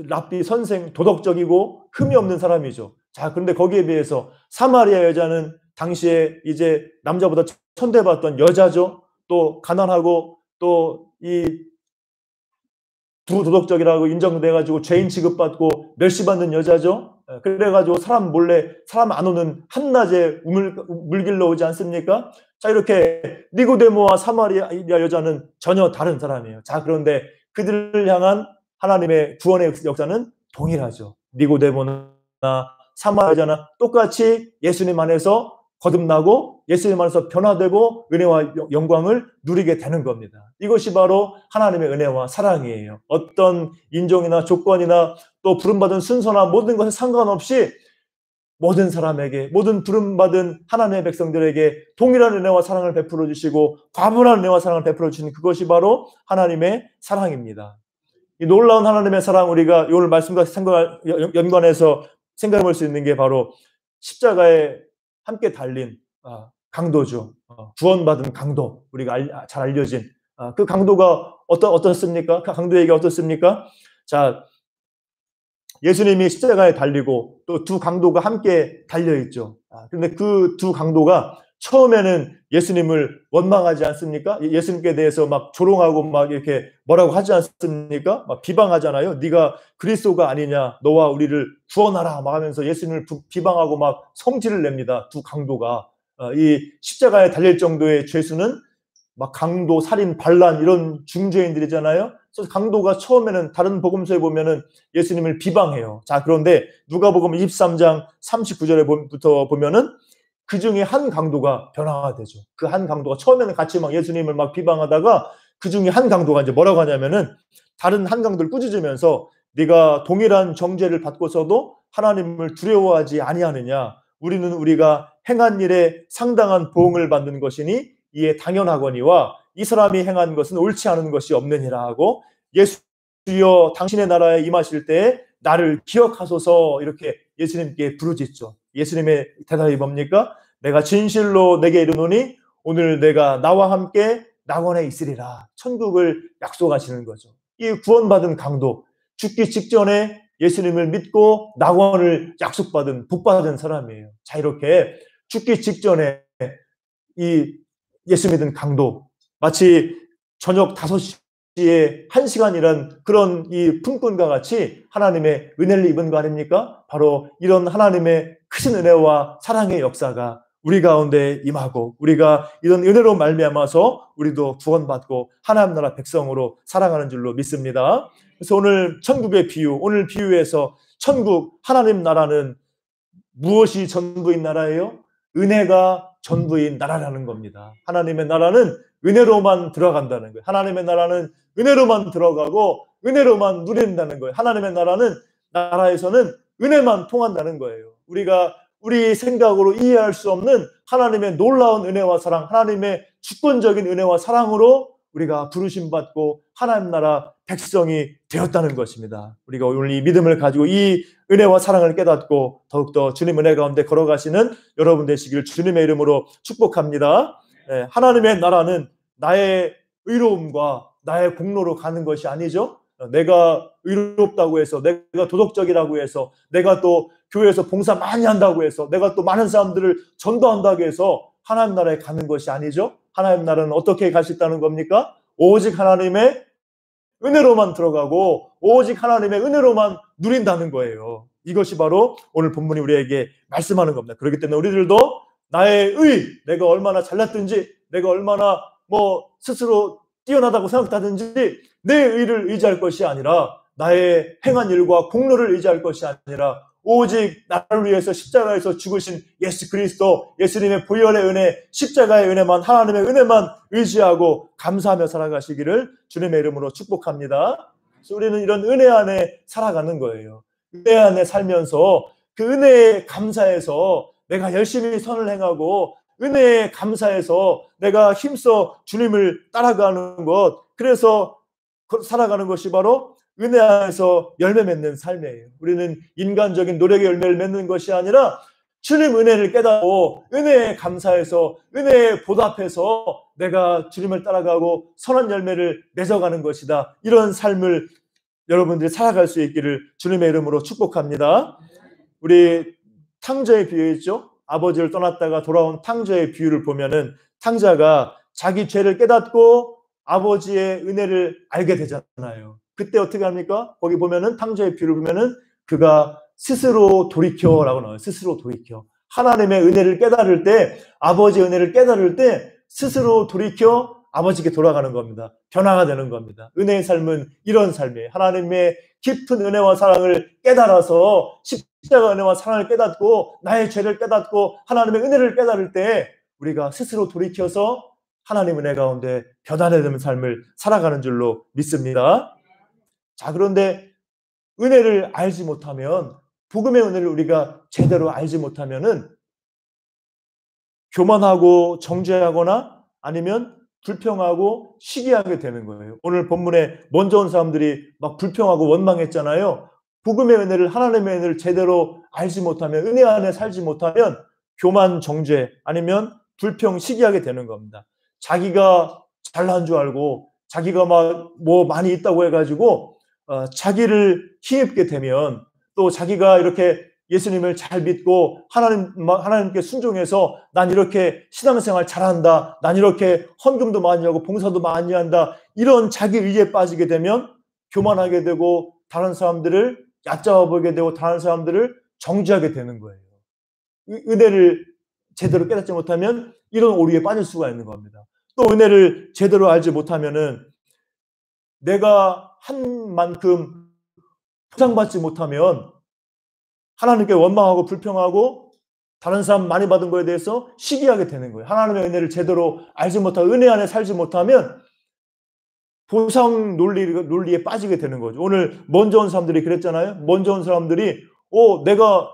S1: 랍비 선생, 도덕적이고 흠이 없는 사람이죠. 자, 그런데 거기에 비해서 사마리아 여자는 당시에 이제 남자보다 천대받던 여자죠. 또 가난하고 또 이 부도덕적이라고 인정돼가지고 죄인 취급받고 멸시받는 여자죠. 그래가지고 사람 몰래 사람 안 오는 한낮에 물길로 오지 않습니까? 자, 이렇게 니고데모와 사마리아 여자는 전혀 다른 사람이에요. 자, 그런데 그들을 향한 하나님의 구원의 역사는 동일하죠. 니고데모나 사마리아 여자나 똑같이 예수님 안에서 거듭나고 예수님 안에서 변화되고 은혜와 영광을 누리게 되는 겁니다. 이것이 바로 하나님의 은혜와 사랑이에요. 어떤 인종이나 조건이나 또 부름받은 순서나 모든 것에 상관없이 모든 사람에게, 모든 부름받은 하나님의 백성들에게 동일한 은혜와 사랑을 베풀어 주시고 과분한 은혜와 사랑을 베풀어 주시는 그것이 바로 하나님의 사랑입니다. 이 놀라운 하나님의 사랑, 우리가 오늘 말씀과 연관해서 생각해 볼 수 있는 게 바로 십자가에 함께 달린 강도죠. 구원받은 강도, 우리가 잘 알려진 그 강도가 어떻습니까? 그 강도에게 어떻습니까? 자, 예수님이 십자가에 달리고 또 두 강도가 함께 달려있죠. 그런데 그 두 강도가 처음에는 예수님을 원망하지 않습니까? 예수님께 대해서 막 조롱하고 막 이렇게 뭐라고 하지 않습니까? 막 비방하잖아요. 네가 그리스도가 아니냐, 너와 우리를 구원하라 막 하면서 예수님을 비방하고 막 성질을 냅니다. 두 강도가. 이 십자가에 달릴 정도의 죄수는 막 강도, 살인, 반란 이런 중죄인들이잖아요. 그래서 강도가 처음에는 다른 복음서에 보면은 예수님을 비방해요. 자, 그런데 누가복음 23장 39절에부터 보면은 그 중에 한 강도가 변화가 되죠. 그 한 강도가 처음에는 같이 막 예수님을 막 비방하다가 그 중에 한 강도가 이제 뭐라고 하냐면은 다른 한 강도를 꾸짖으면서 네가 동일한 정죄를 받고서도 하나님을 두려워하지 아니하느냐. 우리는 우리가 행한 일에 상당한 보응을 받는 것이니 이에 당연하거니와 이 사람이 행한 것은 옳지 않은 것이 없느니라 하고 예수여 당신의 나라에 임하실 때에 나를 기억하소서 이렇게 예수님께 부르짖죠. 예수님의 대답이 뭡니까? 내가 진실로 내게 이르노니 오늘 내가 나와 함께 낙원에 있으리라. 천국을 약속하시는 거죠. 이 구원받은 강도, 죽기 직전에 예수님을 믿고 낙원을 약속받은 복받은 사람이에요. 자, 이렇게 죽기 직전에 이 예수 믿은 강도, 마치 저녁 5시에 1시간이란 그런 이 품꾼과 같이 하나님의 은혜를 입은 거 아닙니까? 바로 이런 하나님의 크신 은혜와 사랑의 역사가 우리 가운데 임하고 우리가 이런 은혜로 말미암아서 우리도 구원받고 하나님 나라 백성으로 살아가는 줄로 믿습니다. 그래서 오늘 천국의 비유, 오늘 비유에서 천국 하나님 나라는 무엇이 전부인 나라예요? 은혜가 전부인 나라라는 겁니다. 하나님의 나라는 은혜로만 들어간다는 거예요. 하나님의 나라는 은혜로만 들어가고 은혜로만 누린다는 거예요. 하나님의 나라에서는 은혜만 통한다는 거예요. 우리가 우리 생각으로 이해할 수 없는 하나님의 놀라운 은혜와 사랑, 하나님의 주권적인 은혜와 사랑으로 우리가 부르심받고 하나님 나라 백성이 되었다는 것입니다. 우리가 오늘 이 믿음을 가지고 이 은혜와 사랑을 깨닫고 더욱더 주님 은혜 가운데 걸어가시는 여러분 되시길 주님의 이름으로 축복합니다. 하나님의 나라는 나의 의로움과 나의 공로로 가는 것이 아니죠. 내가 의롭다고 해서, 내가 도덕적이라고 해서, 내가 또 교회에서 봉사 많이 한다고 해서, 내가 또 많은 사람들을 전도한다고 해서 하나님 나라에 가는 것이 아니죠. 하나님 나라는 어떻게 갈 수 있다는 겁니까? 오직 하나님의 은혜로만 들어가고 오직 하나님의 은혜로만 누린다는 거예요. 이것이 바로 오늘 본문이 우리에게 말씀하는 겁니다. 그렇기 때문에 우리들도 나의 내가 얼마나 잘났든지, 내가 얼마나 스스로 뛰어나다고 생각하든지 내 의를 의지할 것이 아니라, 나의 행한 일과 공로를 의지할 것이 아니라 오직 나를 위해서 십자가에서 죽으신 예수 그리스도, 예수님의 보혈의 은혜, 십자가의 은혜만, 하나님의 은혜만 의지하고 감사하며 살아가시기를 주님의 이름으로 축복합니다. 그래서 우리는 이런 은혜 안에 살아가는 거예요. 은혜 안에 살면서 그 은혜에 감사해서 내가 열심히 선을 행하고 은혜에 감사해서 내가 힘써 주님을 따라가는 것, 그래서 살아가는 것이 바로 은혜 안에서 열매 맺는 삶이에요. 우리는 인간적인 노력의 열매를 맺는 것이 아니라 주님 은혜를 깨닫고 은혜에 감사해서 은혜에 보답해서 내가 주님을 따라가고 선한 열매를 맺어가는 것이다. 이런 삶을 여러분들이 살아갈 수 있기를 주님의 이름으로 축복합니다. 우리 탕자의 비유 있죠? 아버지를 떠났다가 돌아온 탕자의 비유를 보면은 탕자가 자기 죄를 깨닫고 아버지의 은혜를 알게 되잖아요. 그때 어떻게 합니까? 거기 보면은 탕자의 비유를 보면은 그가 스스로 돌이켜라고 나와요. 스스로 돌이켜. 하나님의 은혜를 깨달을 때, 아버지의 은혜를 깨달을 때 스스로 돌이켜 아버지께 돌아가는 겁니다. 변화가 되는 겁니다. 은혜의 삶은 이런 삶이에요. 하나님의 깊은 은혜와 사랑을 깨달아서 십자가 은혜와 사랑을 깨닫고 나의 죄를 깨닫고 하나님의 은혜를 깨달을 때 우리가 스스로 돌이켜서 하나님 은혜 가운데 변화되는 삶을 살아가는 줄로 믿습니다. 자, 그런데 은혜를 알지 못하면, 복음의 은혜를 우리가 제대로 알지 못하면은 교만하고 정죄하거나 아니면 불평하고 시기하게 되는 거예요. 오늘 본문에 먼저 온 사람들이 막 불평하고 원망했잖아요. 복음의 은혜를, 하나님의 은혜를 제대로 알지 못하면, 은혜 안에 살지 못하면 교만, 정죄 아니면 불평, 시기하게 되는 겁니다. 자기가 잘난 줄 알고 자기가 막 뭐 많이 있다고 해가지고 자기를 힘입게 되면, 또 자기가 이렇게 예수님을 잘 믿고 하나님께 순종해서 난 이렇게 신앙생활 잘한다, 난 이렇게 헌금도 많이 하고 봉사도 많이 한다, 이런 자기 의지에 빠지게 되면 교만하게 되고 다른 사람들을 얕잡아 보게 되고 다른 사람들을 정죄하게 되는 거예요. 은혜를 제대로 깨닫지 못하면 이런 오류에 빠질 수가 있는 겁니다. 또 은혜를 제대로 알지 못하면은 내가 한 만큼 보상받지 못하면 하나님께 원망하고 불평하고 다른 사람 많이 받은 거에 대해서 시기하게 되는 거예요. 하나님의 은혜를 제대로 알지 못하고 은혜 안에 살지 못하면 보상 논리에 빠지게 되는 거죠. 오늘 먼저 온 사람들이 그랬잖아요. 먼저 온 사람들이 내가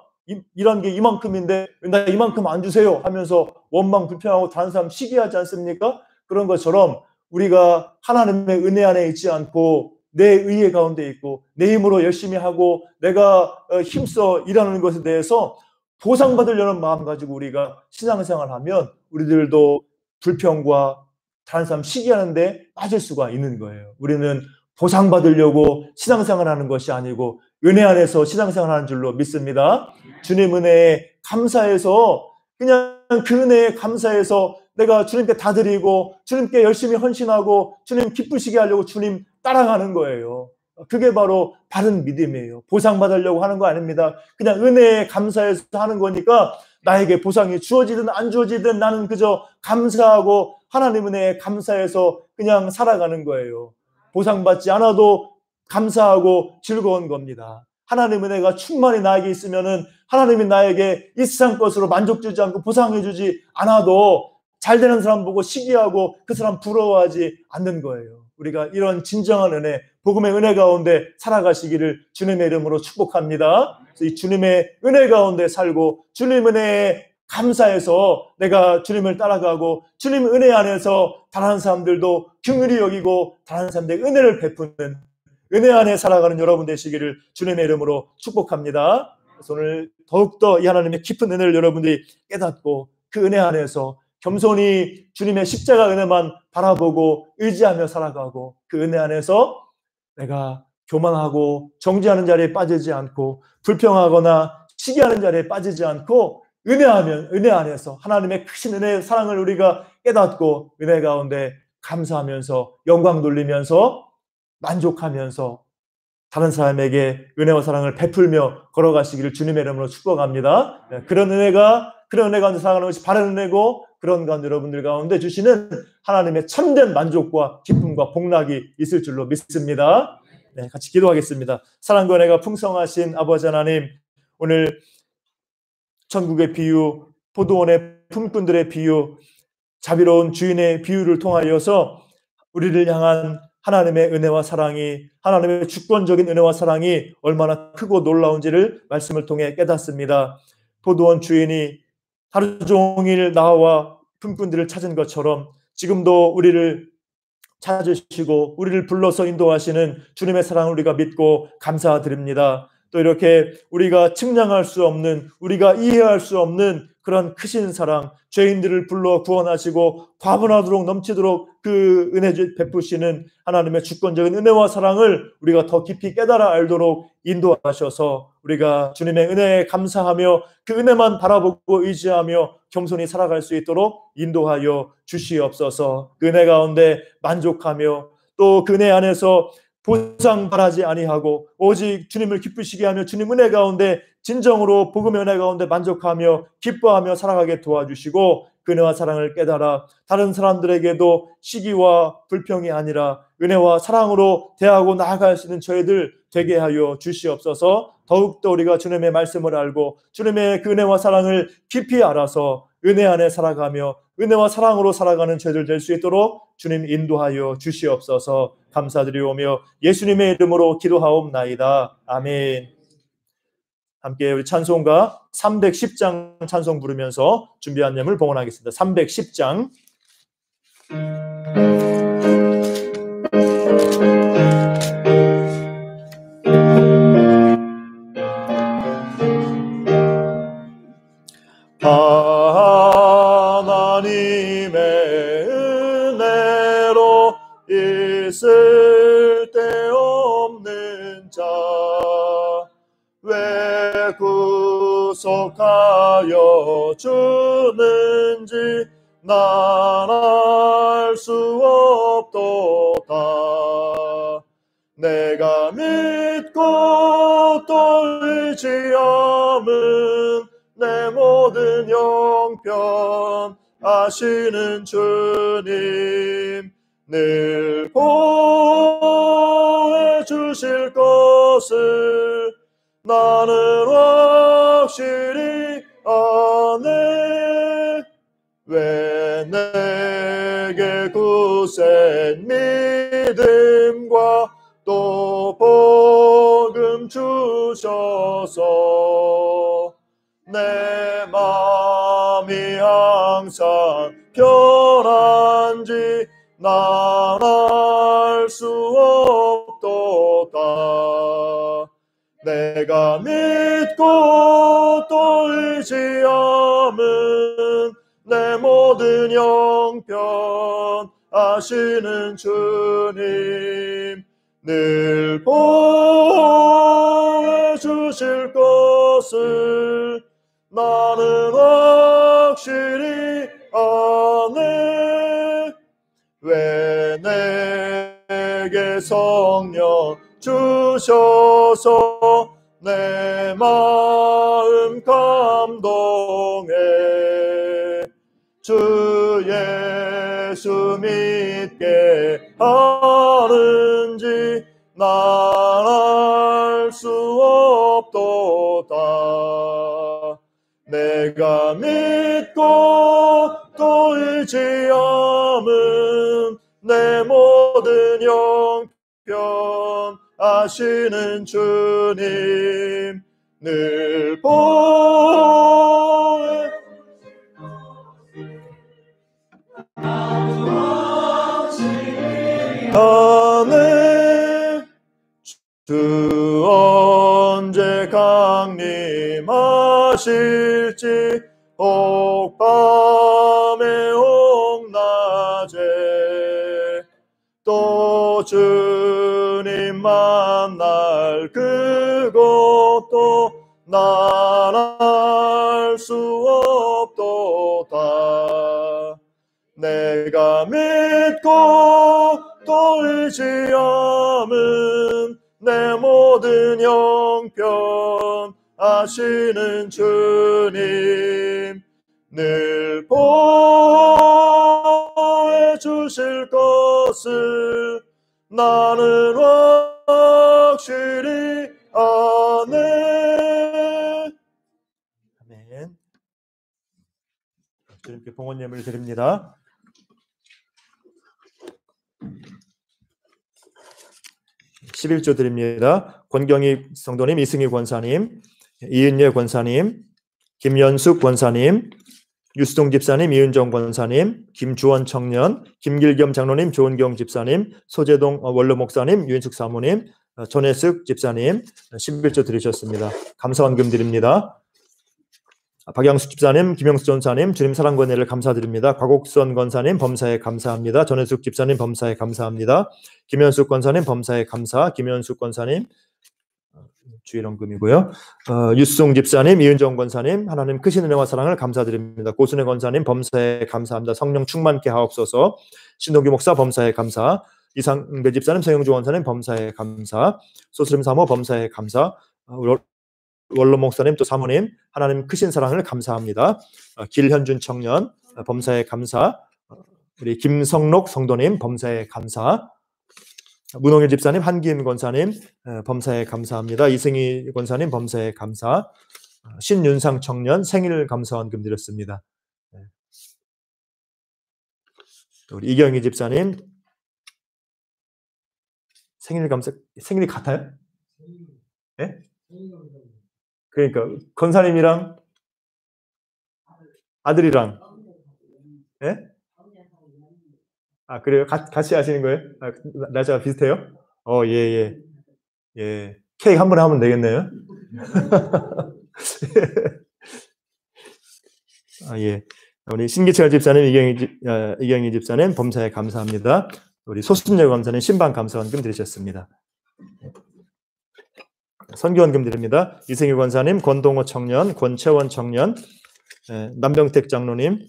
S1: 일한 게 이만큼인데 나 이만큼 안 주세요 하면서 원망 불평하고 다른 사람 시기하지 않습니까? 그런 것처럼 우리가 하나님의 은혜 안에 있지 않고 내 의의 가운데 있고 내 힘으로 열심히 하고 내가 힘써 일하는 것에 대해서 보상받으려는 마음 가지고 우리가 신앙생활하면 우리들도 불평과 다른 사람 시기하는데 빠질 수가 있는 거예요. 우리는 보상받으려고 신앙생활하는 것이 아니고 은혜 안에서 신앙생활하는 줄로 믿습니다. 주님 은혜에 감사해서, 그냥 그 은혜에 감사해서 내가 주님께 다 드리고 주님께 열심히 헌신하고 주님 기쁘시게 하려고 주님 따라가는 거예요. 그게 바로 바른 믿음이에요. 보상받으려고 하는 거 아닙니다. 그냥 은혜에 감사해서 하는 거니까 나에게 보상이 주어지든 안 주어지든 나는 그저 감사하고 하나님 은혜에 감사해서 그냥 살아가는 거예요. 보상받지 않아도 감사하고 즐거운 겁니다. 하나님 은혜가 충만히 나에게 있으면은 하나님이 나에게 이 세상 것으로 만족 주지 않고 보상해 주지 않아도 잘 되는 사람 보고 시기하고 그 사람 부러워하지 않는 거예요. 우리가 이런 진정한 은혜, 복음의 은혜 가운데 살아가시기를 주님의 이름으로 축복합니다. 그래서 이 주님의 은혜 가운데 살고 주님 은혜에 감사해서 내가 주님을 따라가고 주님 은혜 안에서 다른 사람들도 긍휼히 여기고 다른 사람들에게 은혜를 베푸는 은혜 안에 살아가는 여러분 되시기를 주님의 이름으로 축복합니다. 그래서 오늘 더욱더 이 하나님의 깊은 은혜를 여러분들이 깨닫고 그 은혜 안에서 겸손히 주님의 십자가 은혜만 바라보고 의지하며 살아가고 그 은혜 안에서 내가 교만하고 정죄하는 자리에 빠지지 않고 불평하거나 시기하는 자리에 빠지지 않고 은혜 안에서 하나님의 크신 은혜의 사랑을 우리가 깨닫고 은혜 가운데 감사하면서 영광 돌리면서 만족하면서 다른 사람에게 은혜와 사랑을 베풀며 걸어가시기를 주님의 이름으로 축복합니다. 그런 은혜 가운데 살아가는 것이 바른 은혜고 그런 가운데 여러분들 가운데 주시는 하나님의 참된 만족과 기쁨과 복락이 있을 줄로 믿습니다. 네, 같이 기도하겠습니다. 사랑과 은혜가 풍성하신 아버지 하나님, 오늘 천국의 비유, 포도원의 품꾼들의 비유, 자비로운 주인의 비유를 통하여서 우리를 향한 하나님의 은혜와 사랑이, 하나님의 주권적인 은혜와 사랑이 얼마나 크고 놀라운지를 말씀을 통해 깨닫습니다. 포도원 주인이 하루 종일 나와 품꾼들을 찾은 것처럼 지금도 우리를 찾으시고 우리를 불러서 인도하시는 주님의 사랑을 우리가 믿고 감사드립니다. 또 이렇게 우리가 측량할 수 없는, 우리가 이해할 수 없는 그런 크신 사랑, 죄인들을 불러 구원하시고 과분하도록 넘치도록 그 은혜 베푸시는 하나님의 주권적인 은혜와 사랑을 우리가 더 깊이 깨달아 알도록 인도하셔서 우리가 주님의 은혜에 감사하며 그 은혜만 바라보고 의지하며 겸손히 살아갈 수 있도록 인도하여 주시옵소서. 그 은혜 가운데 만족하며 또 그 은혜 안에서 보상 바라지 아니하고 오직 주님을 기쁘시게 하며 주님 은혜 가운데 진정으로 복음의 은혜 가운데 만족하며 기뻐하며 살아가게 도와주시고 그 은혜와 사랑을 깨달아 다른 사람들에게도 시기와 불평이 아니라 은혜와 사랑으로 대하고 나아갈 수 있는 저희들 되게 하여 주시옵소서. 더욱더 우리가 주님의 말씀을 알고 주님의 그 은혜와 사랑을 깊이 알아서 은혜 안에 살아가며 은혜와 사랑으로 살아가는 저희들 될 수 있도록 주님 인도하여 주시옵소서. 감사드리오며 예수님의 이름으로 기도하옵나이다. 아멘. 함께 우리 찬송가 310장 찬송 부르면서 준비한 예물 봉헌하겠습니다. 310장. 쓸데없는 자 왜 구속하여 주는지 난 알 수 없도다. 내가 믿고 또 의지함은 내 모든 형편 아시는 주님 늘 보해 주실 것을 나는 확실히 아네. 왜 내게 굳센 믿음과 또 복음 주셔서 내 마음이 항상 편한지 난 알 수 없도다. 내가 믿고 또 의지함은 내 모든 형편 아시는 주님 늘 보여주실 것을 나는 확실히 아네. 왜 내게 성령 주셔서 내 마음 감동해 주 예수 믿게 하는지 난 알 수 없도다. 내가 믿고 또 의지함은 내 모든 형편 아시는 주님 늘 보해 아네. 주 언제 강림하실지 혹 밤에 혹 낮에 또 주님 만날 그것도 난 알 수 없도다. 내가 믿고 또 의지함은 내 모든 형편 아시는 주님 늘 보해 주실 것을 나는 확실히 아네. 아멘. 주님께 봉헌 예물을 드립니다. 11조 드립니다. 권경희 성도님, 이승희 권사님, 이은예 권사님, 김연숙 권사님, 유수동 집사님, 이은정 권사님, 김주원 청년, 김길겸 장로님, 조은경 집사님, 소재동 원로 목사님, 유인숙 사모님, 전혜숙 집사님 11조 드리셨습니다. 감사원금 드립니다. 박양숙 집사님, 김영수 전사님, 주님 사랑과 은혜를 감사드립니다. 곽옥선 권사님 범사에 감사합니다. 전혜숙 집사님 범사에 감사합니다. 김현숙 권사님 범사에 감사. 김현숙 권사님 주일원금이고요. 유수송 집사님, 이은정 권사님 하나님 크신 은혜와 사랑을 감사드립니다. 고순혜 권사님 범사에 감사합니다. 성령 충만케 하옵소서. 신동규 목사 범사에 감사. 이상배 집사님, 서영주 권사님 범사에 감사. 소스림 사모 범사에 감사. 원로 목사님 또 사모님 하나님 크신 사랑을 감사합니다. 길현준 청년 범사에 감사. 우리 김성록 성도님 범사에 감사. 문홍일 집사님, 한기인 권사님 범사에 감사합니다. 이승희 권사님 범사에 감사. 신윤상 청년 생일 감사원금 드렸습니다. 우리 이경희 집사님 생일 생일이 같아요? 네? 그러니까 권사님이랑 아들이랑 예? 아 그래요? 같이 하시는 거예요? 날짜가 비슷해요? 예. 케이크 한 번에 하면 되겠네요. 예. 우리 신기철 집사님, 이경희 집사님 범사에 감사합니다. 우리 소순여 감사님 신방 감사원금 드리셨습니다. 선교원금 드립니다. 이승희 권사님, 권동호 청년, 권채원 청년, 남병택 장로님,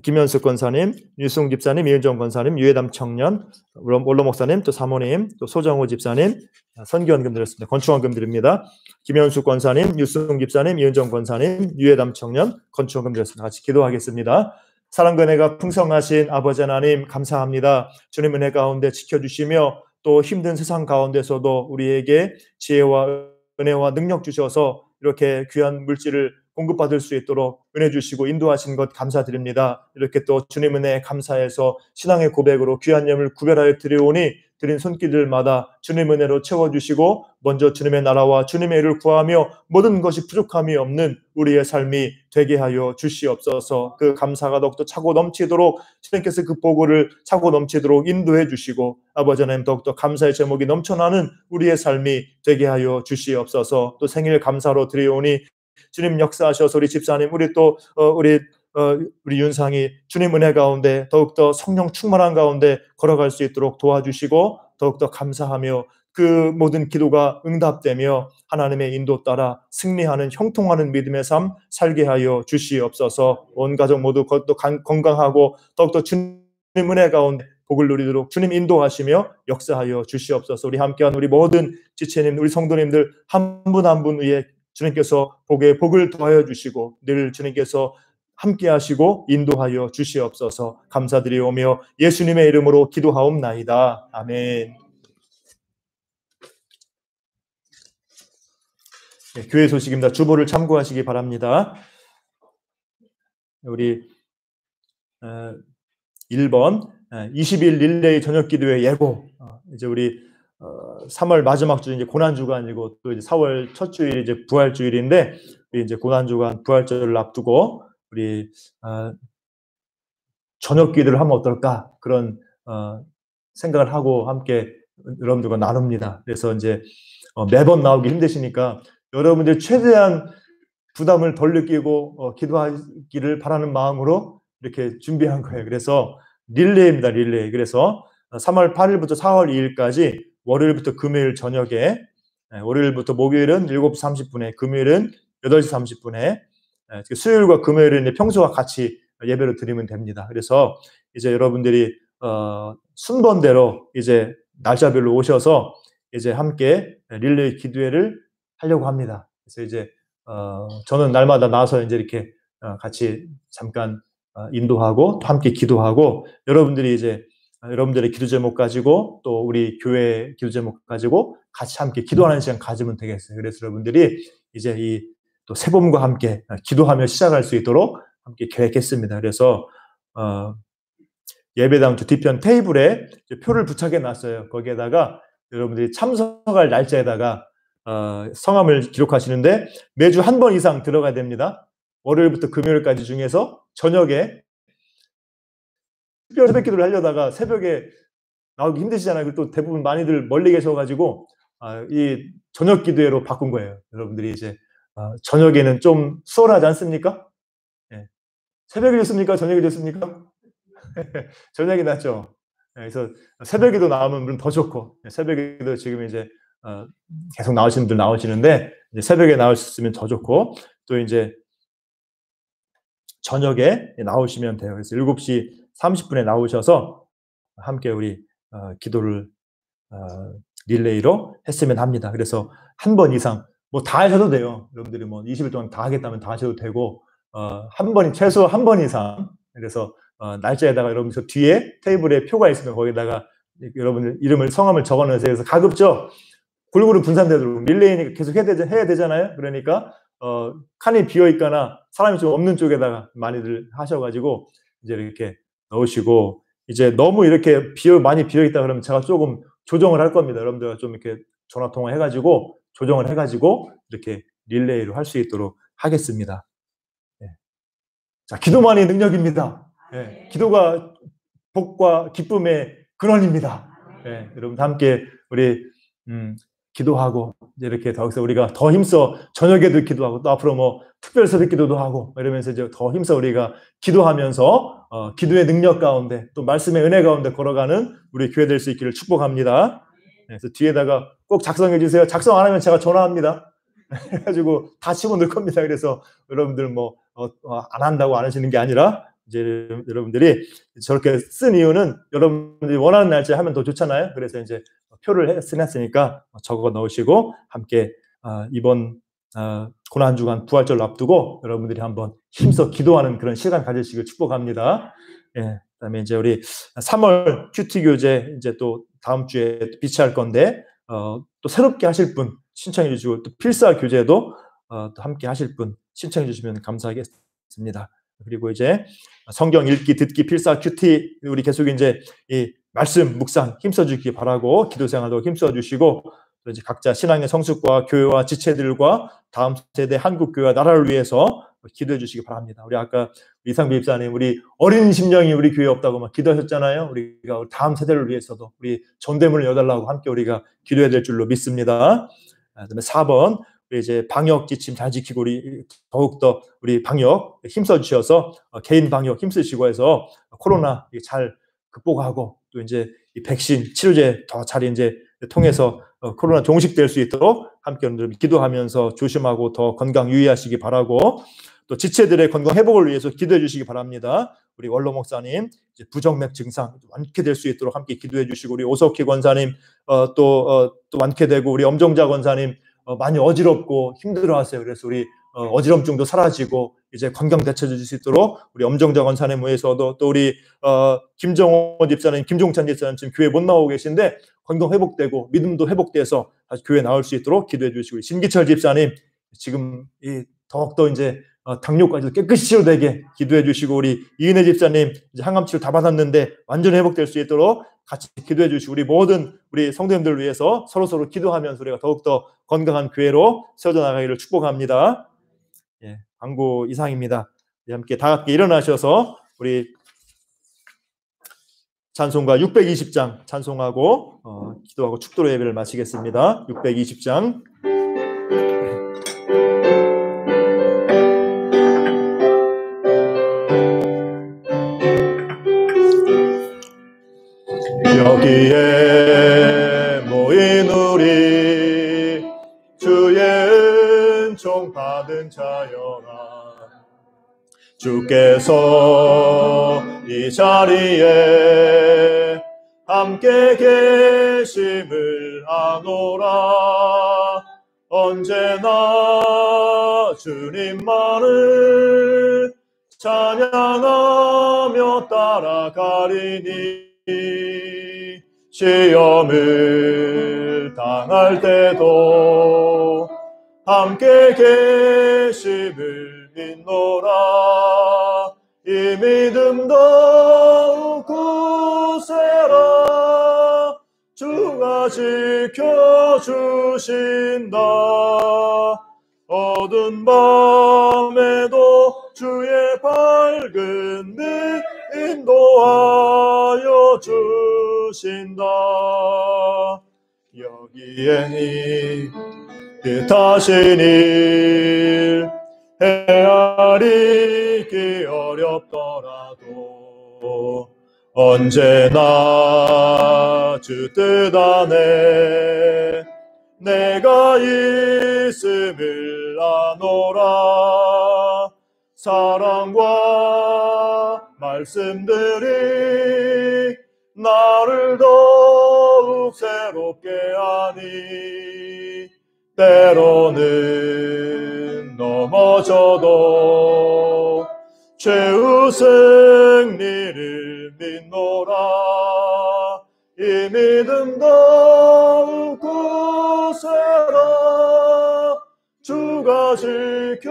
S1: 김현숙 권사님, 유승 집사님, 이은정 권사님, 유해담 청년, 원로 목사님, 또 사모님, 또 소정호 집사님, 선교원금 드렸습니다. 건축원금 드립니다. 김현숙 권사님, 유승 집사님, 이은정 권사님, 유해담 청년, 건축원금 드렸습니다. 같이 기도하겠습니다. 사랑과 은혜가 풍성하신 아버지 하나님 감사합니다. 주님 은혜 가운데 지켜주시며 또 힘든 세상 가운데서도 우리에게 지혜와 은혜와 능력 주셔서 이렇게 귀한 물질을 공급받을 수 있도록 은혜 주시고 인도하신 것 감사드립니다. 이렇게 또 주님 은혜에 감사해서 신앙의 고백으로 귀한 예물 구별하여 드리오니 드린 손길들마다 주님 은혜로 채워주시고 먼저 주님의 나라와 주님의 일을 구하며 모든 것이 부족함이 없는 우리의 삶이 되게 하여 주시옵소서. 그 감사가 더욱더 차고 넘치도록 주님께서 그 보고를 차고 넘치도록 인도해 주시고 아버지 하나님 더욱더 감사의 제목이 넘쳐나는 우리의 삶이 되게 하여 주시옵소서. 또 생일 감사로 드리오니 주님 역사하셔서 우리 집사님 우리 또 우리 윤상이 주님 은혜 가운데 더욱더 성령 충만한 가운데 걸어갈 수 있도록 도와주시고 더욱더 감사하며 그 모든 기도가 응답되며 하나님의 인도 따라 승리하는 형통하는 믿음의 삶 살게 하여 주시옵소서. 온 가족 모두 더 건강하고 더욱더 주님 은혜 가운데 복을 누리도록 주님 인도하시며 역사하여 주시옵소서. 우리 함께한 우리 모든 지체님 우리 성도님들 한 분 한 분 위에 주님께서 복을 더하여 주시고 늘 주님께서 함께 하시고 인도하여 주시옵소서. 감사드리오며 예수님의 이름으로 기도하옵나이다. 아멘. 네, 교회 소식입니다. 주보를 참고하시기 바랍니다. 우리 1번 20일 릴레이 저녁 기도회 예고. 이제 우리 3월 마지막 주 이제 고난 주간이고 또 이제 4월 첫 주일이 이제 부활 주일인데 이제 고난 주간 부활절을 앞두고 우리 저녁 기도를 하면 어떨까 그런 생각을 하고 함께 여러분들과 나눕니다. 그래서 이제 매번 나오기 힘드시니까 여러분들 최대한 부담을 덜 느끼고 기도하기를 바라는 마음으로 이렇게 준비한 거예요. 그래서 릴레이입니다. 릴레이. 그래서 3월 8일부터 4월 2일까지 월요일부터 금요일 저녁에 월요일부터 목요일은 7시 30분에 금요일은 8시 30분에 수요일과 금요일은 평소와 같이 예배를 드리면 됩니다. 그래서 이제 여러분들이 순번대로 이제 날짜별로 오셔서 이제 함께 릴레이 기도회를 하려고 합니다. 그래서 이제 저는 날마다 나와서 이제 이렇게 같이 잠깐 인도하고 또 함께 기도하고 여러분들이 이제 여러분들의 기도 제목 가지고 또 우리 교회 기도 제목 가지고 같이 함께 기도하는 시간 가지면 되겠어요. 그래서 여러분들이 이제 이 또 새봄과 함께 기도하며 시작할 수 있도록 함께 계획했습니다. 그래서 예배당 주 뒤편 테이블에 표를 부착해 놨어요. 거기에다가 여러분들이 참석할 날짜에다가 성함을 기록하시는데 매주 한 번 이상 들어가야 됩니다. 월요일부터 금요일까지 중에서 저녁에 특별 새벽 기도를 하려다가 새벽에 나오기 힘드시잖아요. 또 대부분 많이들 멀리 계셔가지고 이 저녁 기도회로 바꾼 거예요. 여러분들이 이제 저녁에는 좀 수월하지 않습니까? 네. 새벽이 좋습니까? 저녁이 좋습니까? 저녁이 낫죠. 네, 그래서 새벽에도 나오면 물론 더 좋고 새벽에도 지금 이제 계속 나오시는 분들 나오시는데 이제 새벽에 나올 수 있으면 더 좋고 또 이제 저녁에 나오시면 돼요. 그래서 7시 30분에 나오셔서 함께 우리 기도를 릴레이로 했으면 합니다. 그래서 한 번 이상 뭐 다 하셔도 돼요. 여러분들이 뭐 20일 동안 다 하겠다면 다 하셔도 되고 한 번이 최소 한 번 이상. 그래서 날짜에다가 여러분 저 뒤에 테이블에 표가 있으면 거기다가 여러분들 이름을 성함을 적어놓으세요. 그래서 가급적 골고루 분산되도록 릴레이니까 계속 해야 되잖아요. 그러니까 칸이 비어 있거나 사람이 좀 없는 쪽에다가 많이들 하셔가지고 이제 이렇게 넣으시고 이제 너무 이렇게 많이 비어 있다 그러면 제가 조금 조정을 할 겁니다. 여러분들과 좀 이렇게 전화 통화 해가지고 조정을 해가지고 이렇게 릴레이로 할 수 있도록 하겠습니다. 네. 자, 기도만이 능력입니다. 네. 기도가 복과 기쁨의 근원입니다. 네. 여러분 함께 우리 기도하고 이제 이렇게 더해서 우리가 더 힘써 저녁에도 기도하고 또 앞으로 뭐 특별 새벽 기도도 하고 이러면서 이제 더 힘써 우리가 기도하면서 기도의 능력 가운데 또 말씀의 은혜 가운데 걸어가는 우리 교회 될 수 있기를 축복합니다. 그래서 뒤에다가 꼭 작성해 주세요. 작성 안 하면 제가 전화합니다. 그래가지고 다 치고 넣을 겁니다. 그래서 여러분들 뭐 안 한다고 안 하시는 게 아니라 이제 여러분들이 저렇게 쓴 이유는 여러분들이 원하는 날짜에 하면 더 좋잖아요. 그래서 이제 표를 해놨으니까 적어 넣으시고 함께 이번 고난 주간 부활절 앞두고 여러분들이 한번 힘써 기도하는 그런 시간 가지시길 축복합니다. 예, 그다음에 이제 우리 3월 큐티 교재 이제 또 다음 주에 비치할 건데 또 새롭게 하실 분 신청해 주시고 또 필사 교재도 또 함께 하실 분 신청해 주시면 감사하겠습니다. 그리고 이제 성경 읽기, 듣기, 필사, 큐티 우리 계속 이제 이 말씀 묵상 힘써 주기 바라고 기도 생활도 힘써 주시고 또 이제 각자 신앙의 성숙과 교회와 지체들과 다음 세대 한국 교회와 나라를 위해서 기도해 주시기 바랍니다. 우리 아까 이상비 집사님 우리 어린 심령이 우리 교회에 없다고 막 기도하셨잖아요. 우리가 다음 세대를 위해서도 우리 전대문을 여달라고 함께 우리가 기도해야 될 줄로 믿습니다. 그다음에 4번 우리 이제 방역 지침 잘 지키고 우리 더욱더 우리 방역 힘써 주셔서 개인 방역 힘쓰시고 해서 코로나 잘 극복하고 또 이제 이 백신 치료제 더 잘 이제 통해서 코로나 종식될 수 있도록 함께 여러분들 기도하면서 조심하고 더 건강 유의하시기 바라고 또 지체들의 건강 회복을 위해서 기도해 주시기 바랍니다. 우리 원로 목사님 이제 부정맥 증상 완쾌될 수 있도록 함께 기도해 주시고 우리 오석희 권사님 또 완쾌되고 우리 엄정자 권사님 많이 어지럽고 힘들어하세요. 그래서 우리 어지럼증도 사라지고 이제 건강 되찾을 수 있도록 우리 엄정자 권사님 모여서도 또 우리 김정호 집사님, 김종찬 집사님 지금 교회 못 나오고 계신데 건강 회복되고 믿음도 회복돼서 다시 교회 나올 수 있도록 기도해 주시고 신기철 집사님 지금 더욱더 이제 당뇨까지도 깨끗이 치료되게 기도해 주시고 우리 이은혜 집사님 이제 항암 치료 다 받았는데 완전히 회복될 수 있도록 같이 기도해 주시고 우리 모든 우리 성도님들을 위해서 서로 기도하면서 우리가 더욱더 건강한 교회로 세워져 나가기를 축복합니다. 예, 광고 이상입니다. 함께 다 함께 일어나셔서 우리 찬송가 620장 찬송하고 기도하고 축도로 예배를 마치겠습니다. 620장 여기에 모인 우리 주의 은총 받은 자여라 주께서 이 자리에 함께 계심을 아노라 언제나 주님만을 찬양하며 따라가리니 시험을 당할 때도 함께 계심을 믿노라 이 믿음 더욱 굳세라 주가 지켜주신다 어두운 밤에도 주의 밝은 빛 인도하여 주신다 여기에 뜻하신 일 헤아리기 어렵더라도 언제나 주 뜻 안에 내가 있음을 아노라 사랑과 말씀들이 나를 더욱 새롭게 하니 때로는 넘어져도 최후 승리를 믿노라 이 믿음 더욱 굳세라 주가 지켜주신다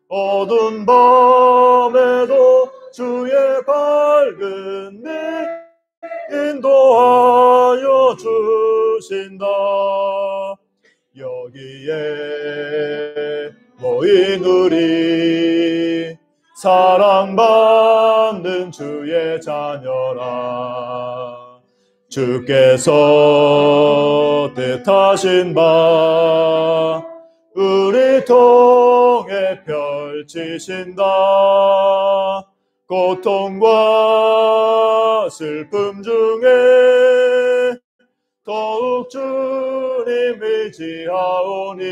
S1: 어두운 밤에도 주의 밝은 빛 인도하여 주신다 여기에 모인 우리 사랑받는 주의 자녀라 주께서 뜻하신 바 우리 통해 펼치신다. 고통과 슬픔 중에 더욱 주님 의지하오니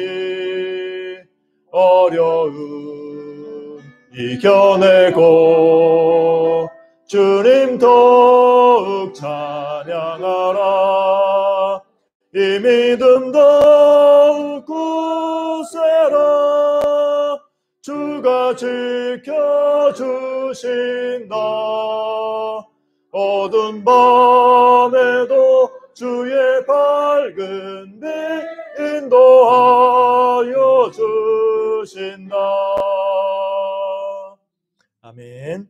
S1: 어려움 이겨내고 주님 더욱 찬양하라. 이 믿음 더욱 굳세라. 주가 지켜주신다. 어두운 밤에도 주의 밝은 빛 인도하여 주신다. 아멘.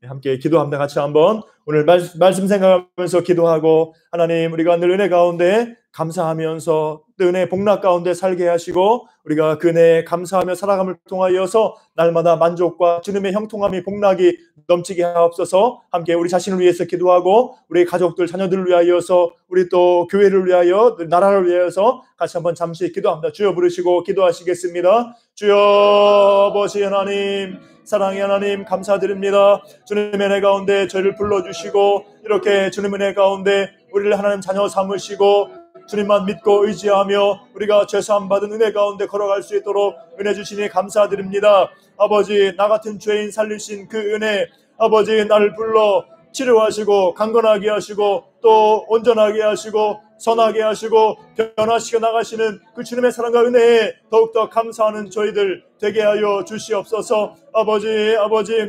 S1: 함께 기도합니다. 같이 한번 오늘 말씀 생각하면서 기도하고, 하나님, 우리가 늘 은혜 가운데 감사하면서 또 은혜 복락 가운데 살게 하시고, 우리가 그 은혜에 감사하며 살아감을 통하여서 날마다 만족과 주님의 형통함이 복락이 넘치게 하옵소서. 함께 우리 자신을 위해서 기도하고, 우리 가족들 자녀들을 위하여서, 우리 또 교회를 위하여, 나라를 위하여서 같이 한번 잠시 기도합니다. 주여 부르시고 기도하시겠습니다. 주여 아버지 하나님, 사랑의 하나님, 감사드립니다. 주님의 은혜 가운데 저희를 불러주시고, 이렇게 주님의 은혜 가운데 우리를 하나님 자녀 삼으시고, 주님만 믿고 의지하며 우리가 죄사함 받은 은혜 가운데 걸어갈 수 있도록 은혜 주시니 감사드립니다. 아버지, 나 같은 죄인 살리신 그 은혜, 아버지, 나를 불러 치료하시고 강건하게 하시고 또 온전하게 하시고 선하게 하시고 변화시켜 나가시는 그 주님의 사랑과 은혜에 더욱더 감사하는 저희들 되게 하여 주시옵소서. 아버지,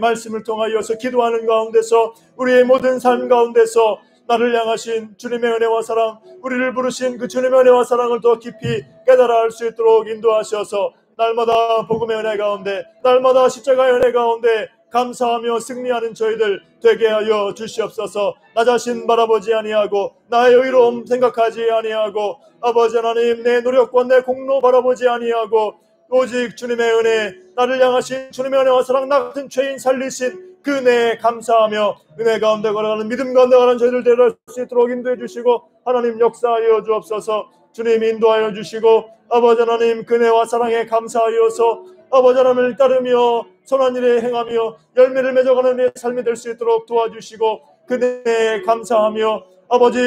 S1: 말씀을 통하여서 기도하는 가운데서 우리의 모든 삶 가운데서 나를 향하신 주님의 은혜와 사랑, 우리를 부르신 그 주님의 은혜와 사랑을 더 깊이 깨달아 알 수 있도록 인도하셔서 날마다 복음의 은혜 가운데, 날마다 십자가의 은혜 가운데 감사하며 승리하는 저희들 되게 하여 주시옵소서. 나 자신 바라보지 아니하고 나의 의로움 생각하지 아니하고, 아버지 하나님, 내 노력과 내 공로 바라보지 아니하고 오직 주님의 은혜, 나를 향하신 주님의 은혜와 사랑, 나 같은 죄인 살리신 그 은혜에 감사하며 은혜 가운데 걸어가는, 믿음 가운데 가는 저희들 데려갈 수 있도록 인도해 주시고, 하나님 역사하여 주옵소서. 주님 인도하여 주시고, 아버지 하나님, 그 은혜와 사랑에 감사하여서 아버지 하나님을 따르며 선한 일에 행하며 열매를 맺어가는 내 삶이 될 수 있도록 도와주시고, 그 은혜에 감사하며 아버지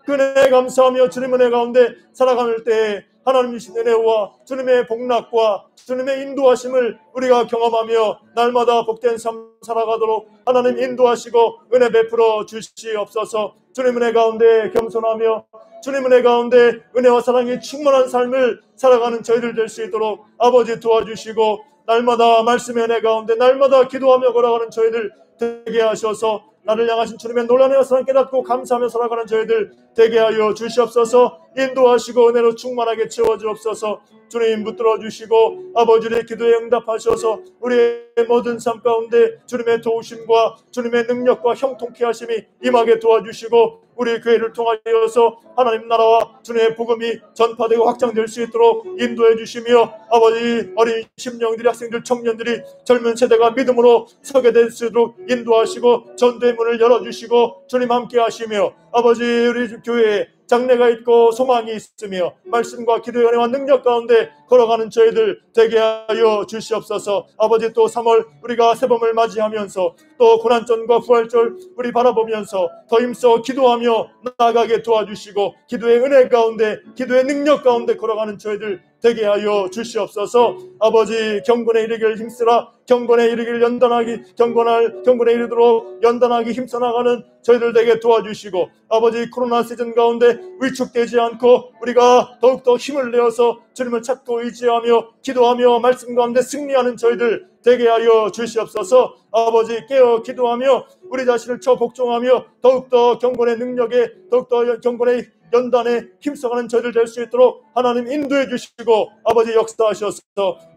S1: 그 은혜에 감사하며 주님 은혜 가운데 살아갈 때 하나님이신 은혜와 주님의 복락과 주님의 인도하심을 우리가 경험하며 날마다 복된 삶 살아가도록 하나님 인도하시고 은혜 베풀어 주시옵소서. 주님 은혜 가운데 겸손하며 주님 은혜 가운데 은혜와 사랑이 충만한 삶을 살아가는 저희들 될 수 있도록 아버지 도와주시고, 날마다 말씀의 은혜 가운데 날마다 기도하며 걸어가는 저희들 되게 하셔서 나를 향하신 주님의 놀라운 사랑 깨닫고 감사하며 살아가는 저희들 되게 하여 주시옵소서. 인도하시고 은혜로 충만하게 채워주옵소서. 주님 붙들어 주시고 아버지의 기도에 응답하셔서 우리의 모든 삶 가운데 주님의 도우심과 주님의 능력과 형통케 하심이 임하게 도와주시고, 우리 교회를 통하여서 하나님 나라와 주님의 복음이 전파되고 확장될 수 있도록 인도해 주시며, 아버지 어린 심령들이, 학생들, 청년들이, 젊은 세대가 믿음으로 서게 될 수 있도록 인도하시고 전도의 문을 열어주시고 주님 함께 하시며, 아버지 우리 교회에 장래가 있고 소망이 있으며 말씀과 기도의 은혜와 능력 가운데 걸어가는 저희들 되게 하여 주시옵소서. 아버지 또 3월 우리가 새봄을 맞이하면서 또 고난절과 부활절 우리 바라보면서 더 힘써 기도하며 나아가게 도와주시고, 기도의 은혜 가운데 기도의 능력 가운데 걸어가는 저희들 되게 하여 주시옵소서. 아버지 경건에 이르길 힘쓰라, 경건에 이르길 연단하기, 경건에 이르도록 연단하기 힘써 나가는 저희들 되게 도와주시고, 아버지 코로나 시즌 가운데 위축되지 않고 우리가 더욱더 힘을 내어서 주님을 찾고 의지하며 기도하며 말씀 가운데 승리하는 저희들 되게 하여 주시옵소서. 아버지 깨어 기도하며 우리 자신을 쳐 복종하며 더욱더 경건의 능력에, 더욱더 경건의 연단에 힘써가는 저희들 될 수 있도록 하나님 인도해 주시고 아버지 역사하셔서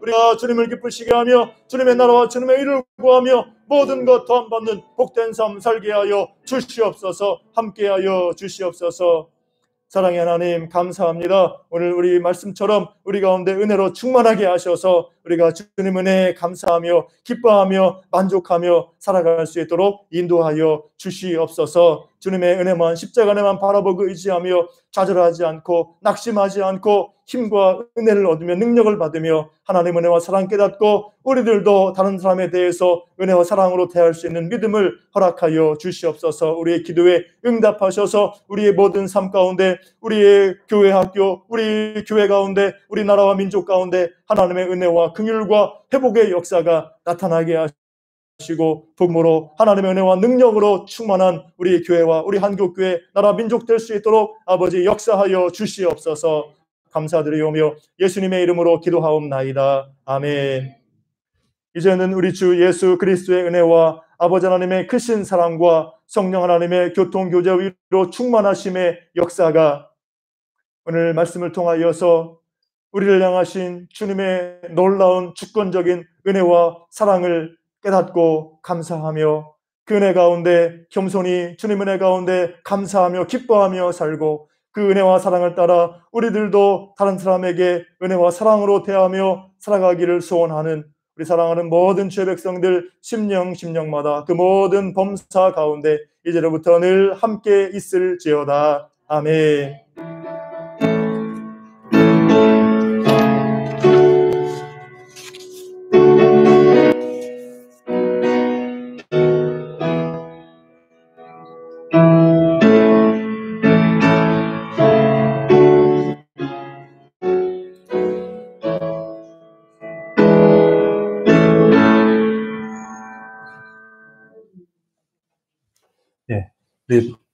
S1: 우리가 주님을 기쁘시게 하며 주님의 나라와 주님의 의를 구하며 모든 것 더함 받는 복된 삶 살게 하여 주시옵소서. 함께하여 주시옵소서. 사랑의 하나님 감사합니다. 오늘 우리 말씀처럼 우리 가운데 은혜로 충만하게 하셔서 우리가 주님 은혜에 감사하며 기뻐하며 만족하며 살아갈 수 있도록 인도하여 주시옵소서. 주님의 은혜만, 십자가 은혜만 바라보고 의지하며 좌절하지 않고 낙심하지 않고 힘과 은혜를 얻으며 능력을 받으며 하나님의 은혜와 사랑 깨닫고 우리들도 다른 사람에 대해서 은혜와 사랑으로 대할 수 있는 믿음을 허락하여 주시옵소서. 우리의 기도에 응답하셔서 우리의 모든 삶 가운데, 우리의 교회 학교, 우리 교회 가운데, 우리나라와 민족 가운데 하나님의 은혜와 긍휼과 회복의 역사가 나타나게 하시고 복무로 하나님의 은혜와 능력으로 충만한 우리 교회와 우리 한국교회, 나라 민족 될 수 있도록 아버지 역사하여 주시옵소서. 감사드리오며 예수님의 이름으로 기도하옵나이다. 아멘. 이제는 우리 주 예수 그리스도의 은혜와 아버지 하나님의 크신 사랑과 성령 하나님의 교통교제 위로 충만하심의 역사가 오늘 말씀을 통하여서 우리를 향하신 주님의 놀라운 주권적인 은혜와 사랑을 깨닫고 감사하며 그 은혜 가운데 겸손히 주님 은혜 가운데 감사하며 기뻐하며 살고 그 은혜와 사랑을 따라 우리들도 다른 사람에게 은혜와 사랑으로 대하며 살아가기를 소원하는 우리 사랑하는 모든 주의 백성들 심령마다 그 모든 범사 가운데 이제로부터 늘 함께 있을지어다. 아멘.
S3: 우리